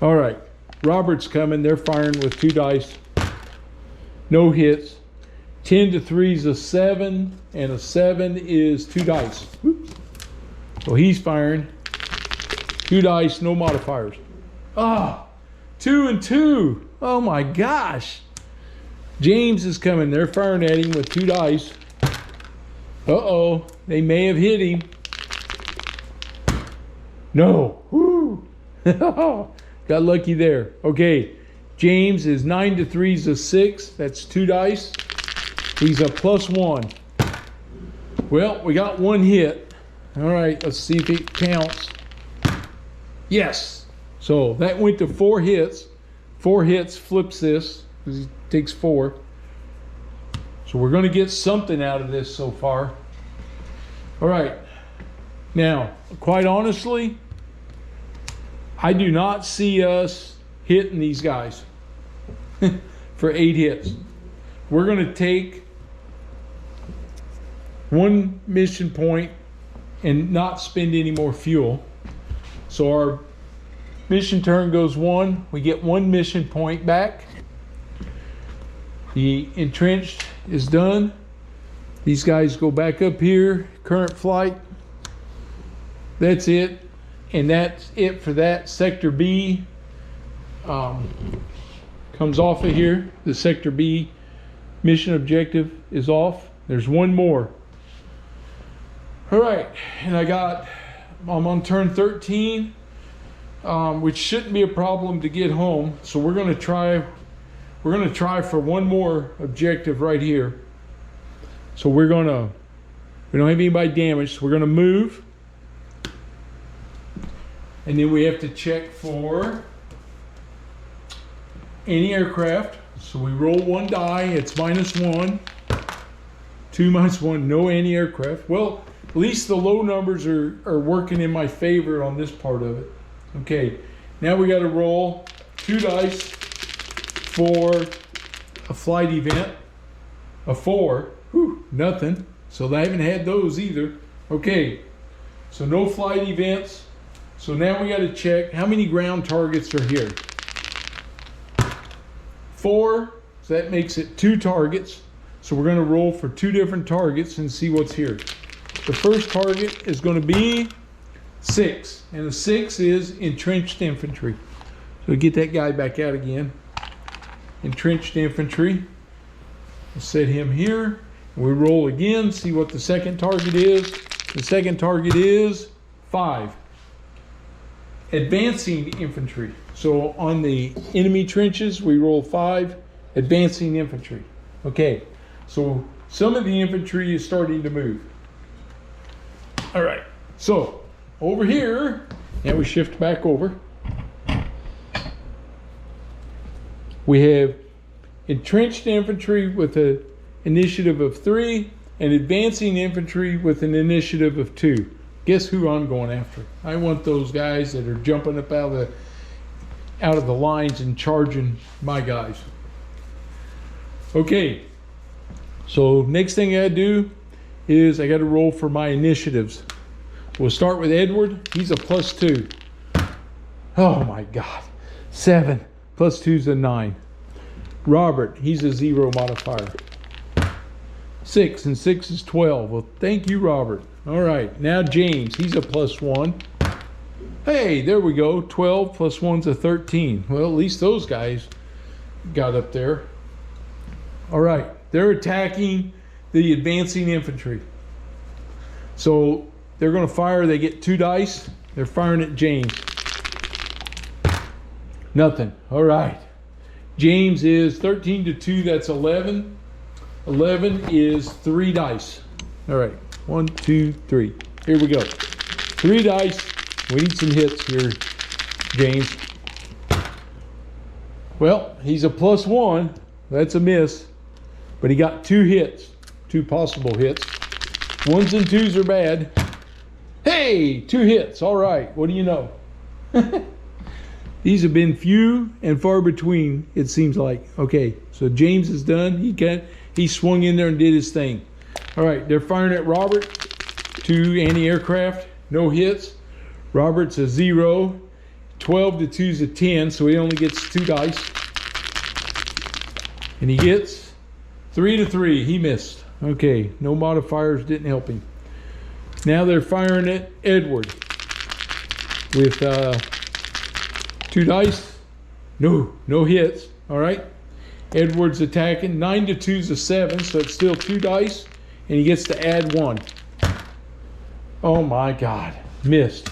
All right. Robert's coming. They're firing with 2 dice. No hits. 10 to 3 is a 7, and a 7 is 2 dice. Whoops. So he's firing. 2 dice, no modifiers. Ah, 2 and 2. Oh my gosh. James is coming. They're firing at him with 2 dice. Uh-oh. They may have hit him. No. Woo. Got lucky there. Okay. James is 9 to 3 is a 6. That's 2 dice. He's a +1. Well, we got 1 hit. All right, let's see if it counts. Yes. So that went to 4 hits. 4 hits flips this because he takes 4. So we're going to get something out of this so far. All right. Now, quite honestly, I do not see us hitting these guys for 8 hits. We're going to take 1 mission point and not spend any more fuel. So our mission turn goes 1. We get 1 mission point back. The entrenched is done. These guys go back up here. Current flight. That's it. And that's it for that. Sector B comes off of here. The Sector B mission objective is off. There's 1 more. All right, and I'm on turn 13, which shouldn't be a problem to get home. So we're gonna try for 1 more objective right here. So we don't have anybody damaged, so we're gonna move. And then we have to check for any aircraft. So we roll 1 die, it's -1. 2 -1, no anti-aircraft. Well, at least the low numbers are working in my favor on this part of it. Okay, now we got to roll 2 dice for a flight event. A 4, whew, nothing. So I haven't had those either. Okay, so no flight events. So now we got to check how many ground targets are here. 4, so that makes it 2 targets. So we're going to roll for 2 different targets and see what's here. The first target is going to be 6, and the 6 is entrenched infantry. So get that guy back out again. Entrenched infantry. We'll set him here. We roll again, see what the second target is. The second target is 5. Advancing infantry. So on the enemy trenches, we roll 5. Advancing infantry. Okay, so some of the infantry is starting to move. All right, so over here, now we shift back over. We have entrenched infantry with an initiative of 3 and advancing infantry with an initiative of 2. Guess who I'm going after? I want those guys that are jumping up out of the lines and charging my guys. Okay, so next thing I do is I got to roll for my initiatives. We'll start with Edward. He's a +2. Oh my God. 7 +2 is a 9. Robert, he's a 0 modifier. 6 and 6 is 12. Well, thank you, Robert. All right, now James, he's a +1. Hey, there we go. 12 + 1's a 13. Well, at least those guys got up there. All right, they're attacking the advancing infantry. So they're going to fire. They get 2 dice. They're firing at James. Nothing. All right. James is 13 to 2. That's 11. 11 is 3 dice. All right. 1, 2, 3. Here we go. 3 dice. We need some hits here, James. Well, he's a +1. That's a miss. But he got 2 hits. 2 possible hits. 1s and 2s are bad. Hey, 2 hits. All right. What do you know? These have been few and far between, it seems like. Okay, so James is done. He swung in there and did his thing. All right, they're firing at Robert. 2 anti-aircraft, no hits. Robert's a 0. 12 to 2 is a 10, so he only gets 2 dice. And he gets 3 to 3. He missed. Okay, no modifiers, didn't help him. Now they're firing at Edward with 2 dice. No hits. All right. Edward's attacking. 9 to 2 is a 7, so it's still 2 dice, and he gets to add 1. Oh my God, missed.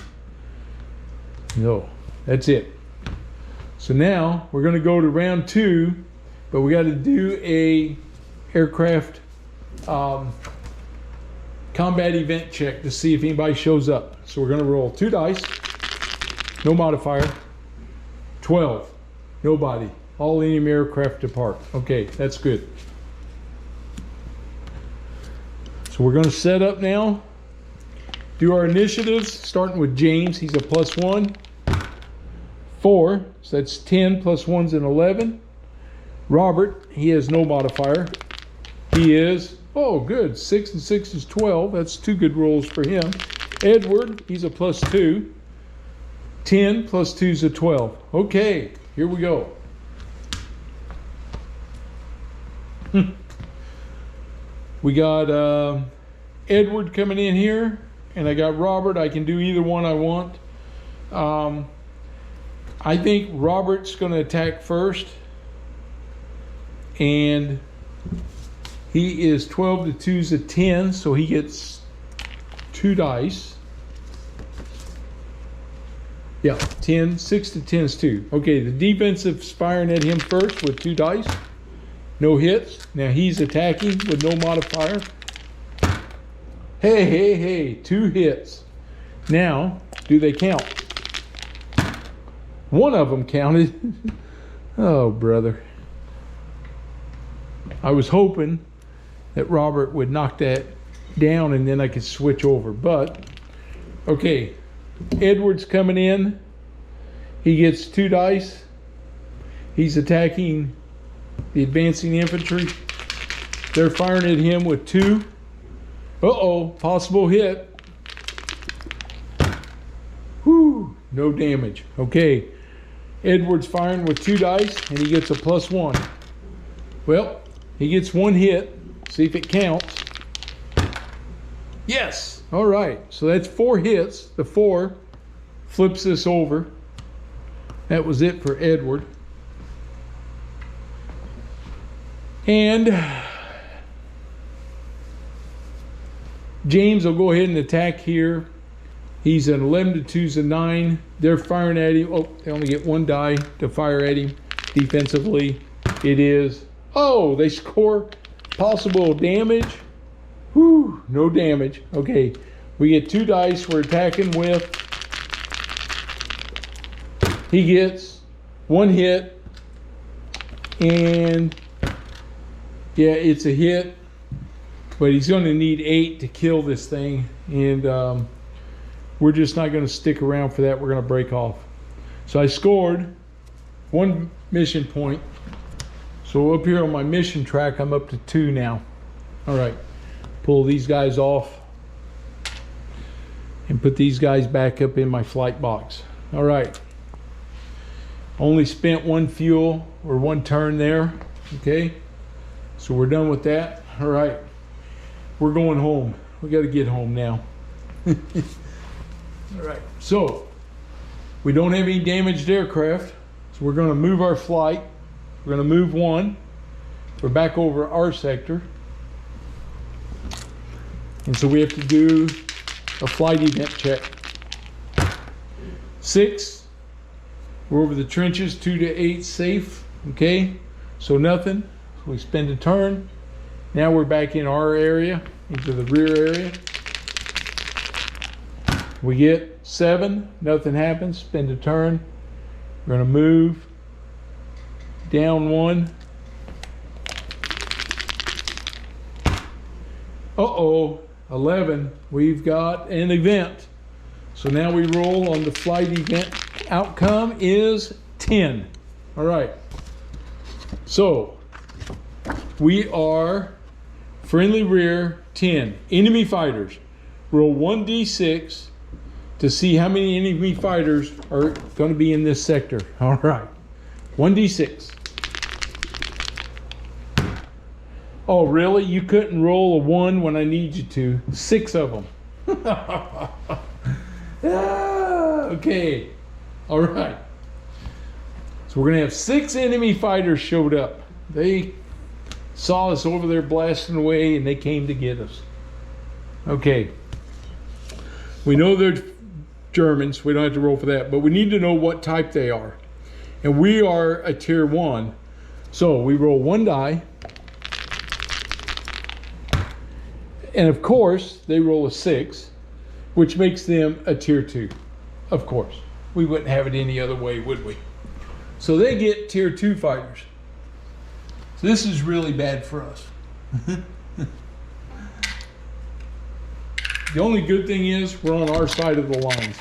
No, that's it. So now we're going to go to round 2, but we got to do a aircraft combat event check to see if anybody shows up. So we're going to roll 2 dice, no modifier. 12, nobody. All enemy aircraft depart. Okay, that's good. So we're going to set up now. Do our initiatives, starting with James. He's a +1. 4, so that's 10 plus 1's an 11. Robert, he has no modifier. He is, oh good, 6 and 6 is 12. That's 2 good rolls for him. Edward, he's a +2. 10 plus 2 is a 12. Okay, here we go. We got Edward coming in here, and I got Robert. I can do either one I want. I think Robert's going to attack first, and he is 12 to 2 is a 10, so he gets 2 dice. Yeah, 10, 6 to 10 is 2. Okay, the defensive's firing at him first with 2 dice. No hits. Now he's attacking with no modifier. Hey, 2 hits. Now, do they count? One of them counted. Oh, brother. I was hoping that Robert would knock that down and then I could switch over. But, okay. Edward's coming in. He gets 2 dice. He's attacking the advancing infantry. They're firing at him with 2. Uh-oh, possible hit. Whew, no damage. Okay, Edward's firing with 2 dice, and he gets a +1. Well, he gets 1 hit. See if it counts. Yes, all right. So that's 4 hits. The 4 flips this over. That was it for Edward. And James will go ahead and attack here. He's an 11 to 2 is a 9. They're firing at him. Oh, they only get 1 die to fire at him defensively. It is, oh, they score possible damage. Whew, no damage. Okay, we get 2 dice we're attacking with. He gets 1 hit. And yeah, it's a hit. But he's going to need 8 to kill this thing. And we're just not going to stick around for that. We're going to break off. So I scored 1 mission point. So up here on my mission track, I'm up to 2 now. All right. Pull these guys off and put these guys back up in my flight box. All right. Only spent 1 fuel or 1 turn there. Okay. So we're done with that. All right. We're going home. We got to get home now. All right. So we don't have any damaged aircraft. So we're going to move our flight. We're going to move 1. We're back over our sector. And so we have to do a flight event check. 6, We're over the trenches, 2 to 8 safe. Okay, so nothing. We spend a turn. Now we're back in our area, into the rear area. We get 7, nothing happens. Spend a turn. We're going to move down 1. Uh-oh, 11. We've got an event. So now we roll on the flight event. Outcome is 10. All right. So we are friendly rear 10. Enemy fighters. Roll 1d6 to see how many enemy fighters are going to be in this sector. All right. 1d6. Oh, really? You couldn't roll a 1 when I need you to. 6 of them. Okay. All right. So we're going to have 6 enemy fighters showed up. They saw us over there blasting away and they came to get us. Okay. We know they're Germans. We don't have to roll for that. But we need to know what type they are. And we are a tier 1. So we roll 1 die. And of course, they roll a 6, which makes them a tier 2. Of course. We wouldn't have it any other way, would we? So they get tier 2 fighters. So this is really bad for us. The only good thing is we're on our side of the lines.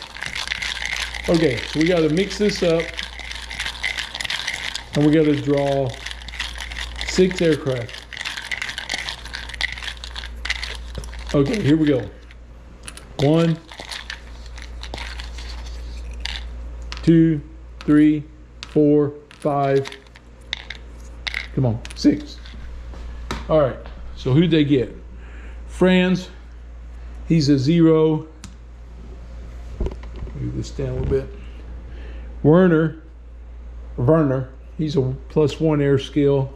Okay, so we got to mix this up. And we got to draw 6 aircraft. Okay, here we go. 1, 2, 3, 4, 5. Come on, 6. All right, so who'd they get? Franz, he's a 0. Move this down a little bit. Werner, he's a +1 air skill.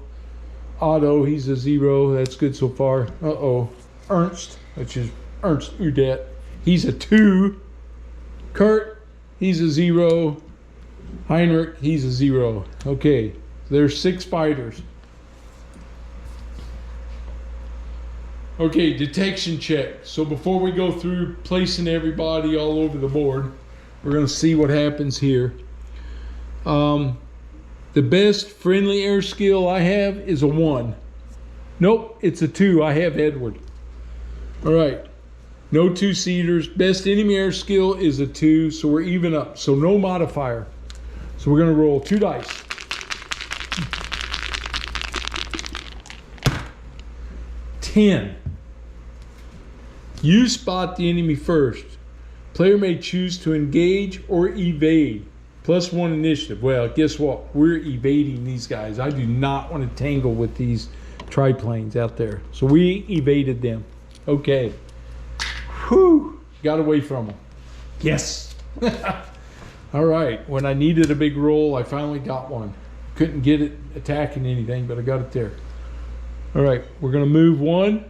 Otto, he's a 0. That's good so far. Uh-oh. Ernst, which is Ernst Udet, he's a 2. Kurt, he's a 0. Heinrich, he's a 0. Okay, there's 6 fighters. Okay, detection check. So before we go through placing everybody all over the board, we're going to see what happens here. The best friendly air skill I have is a 1. Nope, it's a 2. I have Edward. All right, no 2-seaters. Best enemy air skill is a 2, so we're even up. So no modifier. So we're going to roll 2 dice. $10. You spot the enemy first. Player may choose to engage or evade. +1 initiative. Well, guess what? We're evading these guys. I do not want to tangle with these triplanes out there. So we evaded them. Okay. Whew. Got away from them. Yes. All right. When I needed a big roll, I finally got one. Couldn't get it attacking anything, but I got it there. All right. We're going to move 1.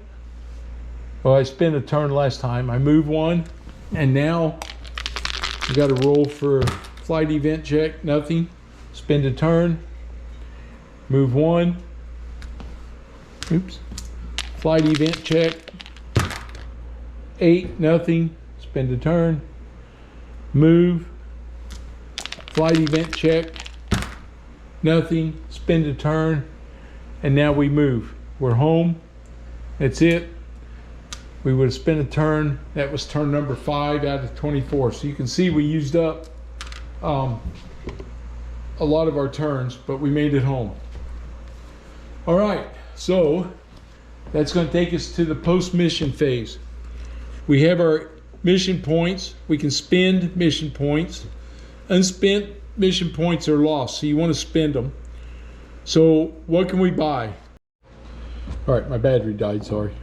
Well, I spent a turn last time. I moved 1. And now we got to roll for flight event check. Nothing. Spend a turn. Move 1. Oops. Flight event check. 8, nothing. Spend a turn. Move. Flight event check. Nothing. Spend a turn. And now we move. We're home. That's it. We would have spent a turn. That was turn number 5 out of 24. So you can see we used up a lot of our turns, but we made it home. All right. So that's going to take us to the post-mission phase. We have our mission points. We can spend mission points. Unspent mission points are lost, so you want to spend them. So what can we buy? All right, my battery died, sorry.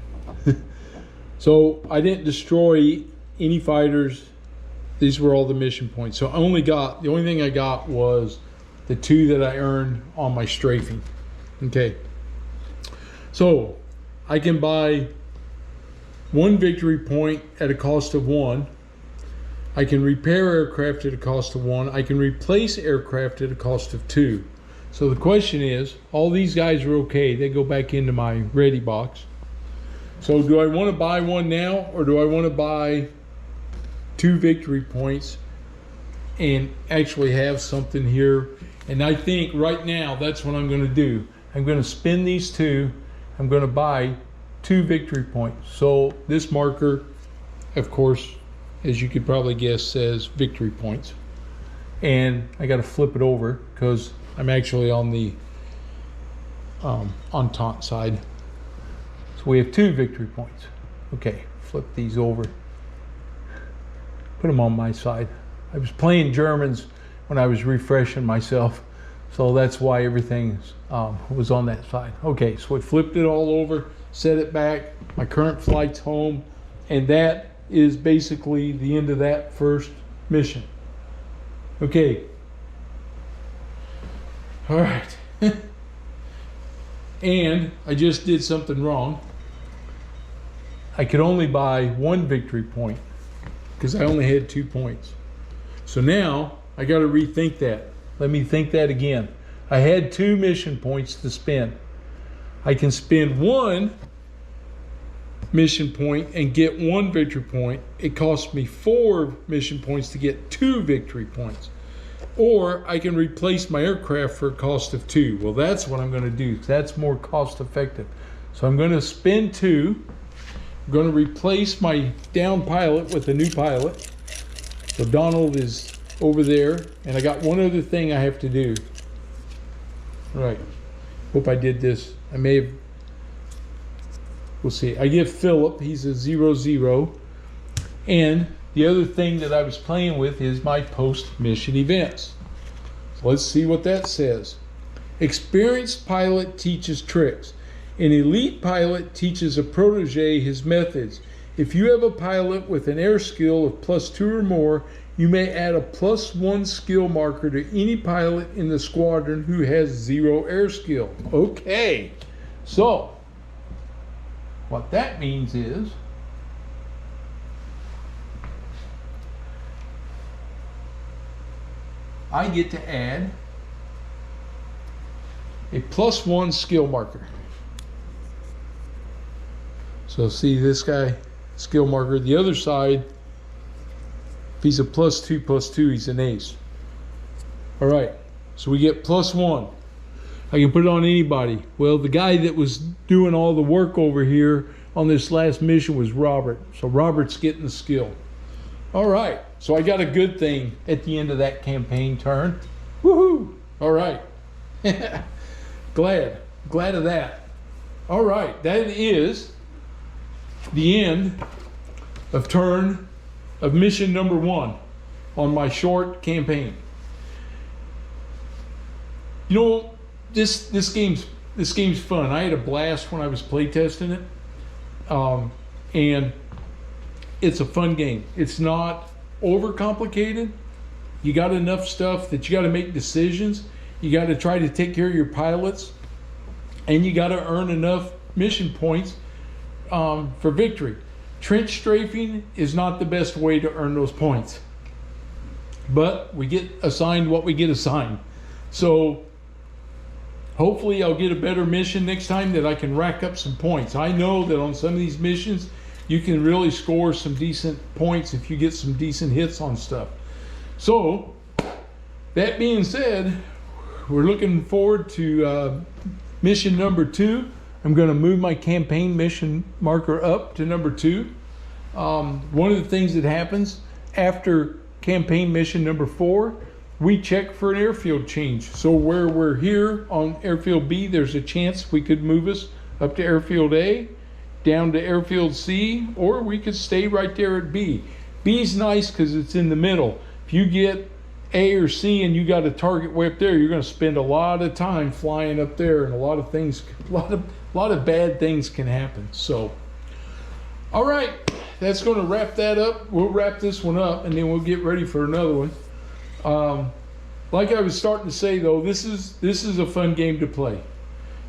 So I didn't destroy any fighters. These were all the mission points. So the only thing I got was the 2 that I earned on my strafing. Okay. So I can buy 1 victory point at a cost of 1. I can repair aircraft at a cost of 1. I can replace aircraft at a cost of 2. So the question is, all these guys are okay. They go back into my ready box. So do I want to buy one now, or do I want to buy 2 victory points and actually have something here? And I think right now that's what I'm going to do. I'm going to spend these 2. I'm going to buy 2 victory points. So this marker, of course, as you could probably guess, says victory points. And I got to flip it over because I'm actually on the Entente side. So we have 2 victory points. Okay, flip these over. Put them on my side. I was playing Germans when I was refreshing myself, so that's why everything was on that side. Okay, so we flipped it all over, set it back. My current flight's home, and that is basically the end of that first mission. Okay. All right. And I just did something wrong. I could only buy 1 victory point because I only had 2 points. So now I got to rethink that. Let me think that again. I had 2 mission points to spend. I can spend 1 mission point and get 1 victory point. It costs me 4 mission points to get 2 victory points. Or I can replace my aircraft for a cost of 2. Well, that's what I'm going to do. That's more cost effective. So I'm going to spend 2. I'm going to replace my down pilot with a new pilot. So Donald is over there, and I got one other thing I have to do. All right. Hope I did this. I may have. We'll see. I give Philip, he's a 0-0. And the other thing that I was playing with is my post-mission events. So let's see what that says. Experienced pilot teaches tricks. An elite pilot teaches a protege his methods. If you have a pilot with an air skill of +2 or more, you may add a +1 skill marker to any pilot in the squadron who has 0 air skill. Okay, so what that means is I get to add a +1 skill marker. So see this guy, skill marker. The other side, if he's a +2/+2, he's an ace. All right, so we get +1. I can put it on anybody. Well, the guy that was doing all the work over here on this last mission was Robert. So Robert's getting the skill. All right, so I got a good thing at the end of that campaign turn. Woohoo! All right. Glad of that. All right, that is the end of mission number 1 on my short campaign. You know, this game's fun. I had a blast when I was playtesting it, and it's a fun game. It's not overcomplicated. You got enough stuff that you got to make decisions. You got to try to take care of your pilots, and you got to earn enough mission points for victory. Trench strafing is not the best way to earn those points, but we get assigned what we get assigned. So hopefully I'll get a better mission next time that I can rack up some points. I know that on some of these missions you can really score some decent points if you get some decent hits on stuff. So that being said, we're looking forward to mission number 2. I'm going to move my campaign mission marker up to number 2. One of the things that happens after campaign mission number 4, we check for an airfield change. So where we're here on airfield B, there's a chance we could move us up to airfield A, down to airfield C, or we could stay right there at B. B's nice because it's in the middle. If you get A or C and you got a target way up there, you're going to spend a lot of time flying up there, and a lot of bad things can happen. So, all right, that's going to wrap that up. We'll wrap this one up, and then we'll get ready for another one. Like I was starting to say though, this is a fun game to play.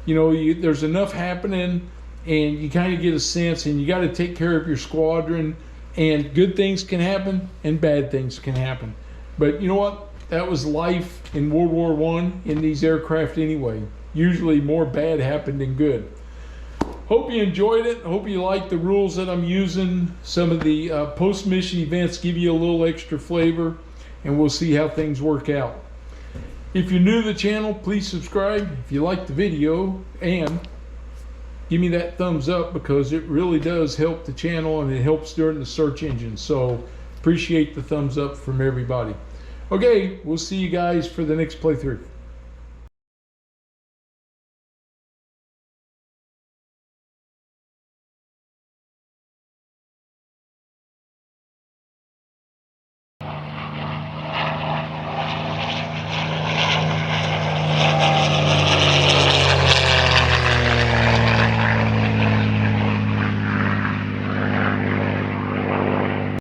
You know, there's enough happening, and you kind of get a sense, and you got to take care of your squadron And good things can happen and bad things can happen. But you know what? That was life in World War I in these aircraft anyway. Usually more bad happened than good. Hope you enjoyed it. Hope you like the rules that I'm using. Some of the post-mission events give you a little extra flavor, and we'll see how things work out. If you're new to the channel, please subscribe if you like the video, and give me that thumbs up because it really does help the channel and it helps during the search engine. So appreciate the thumbs up from everybody. Okay, we'll see you guys for the next playthrough.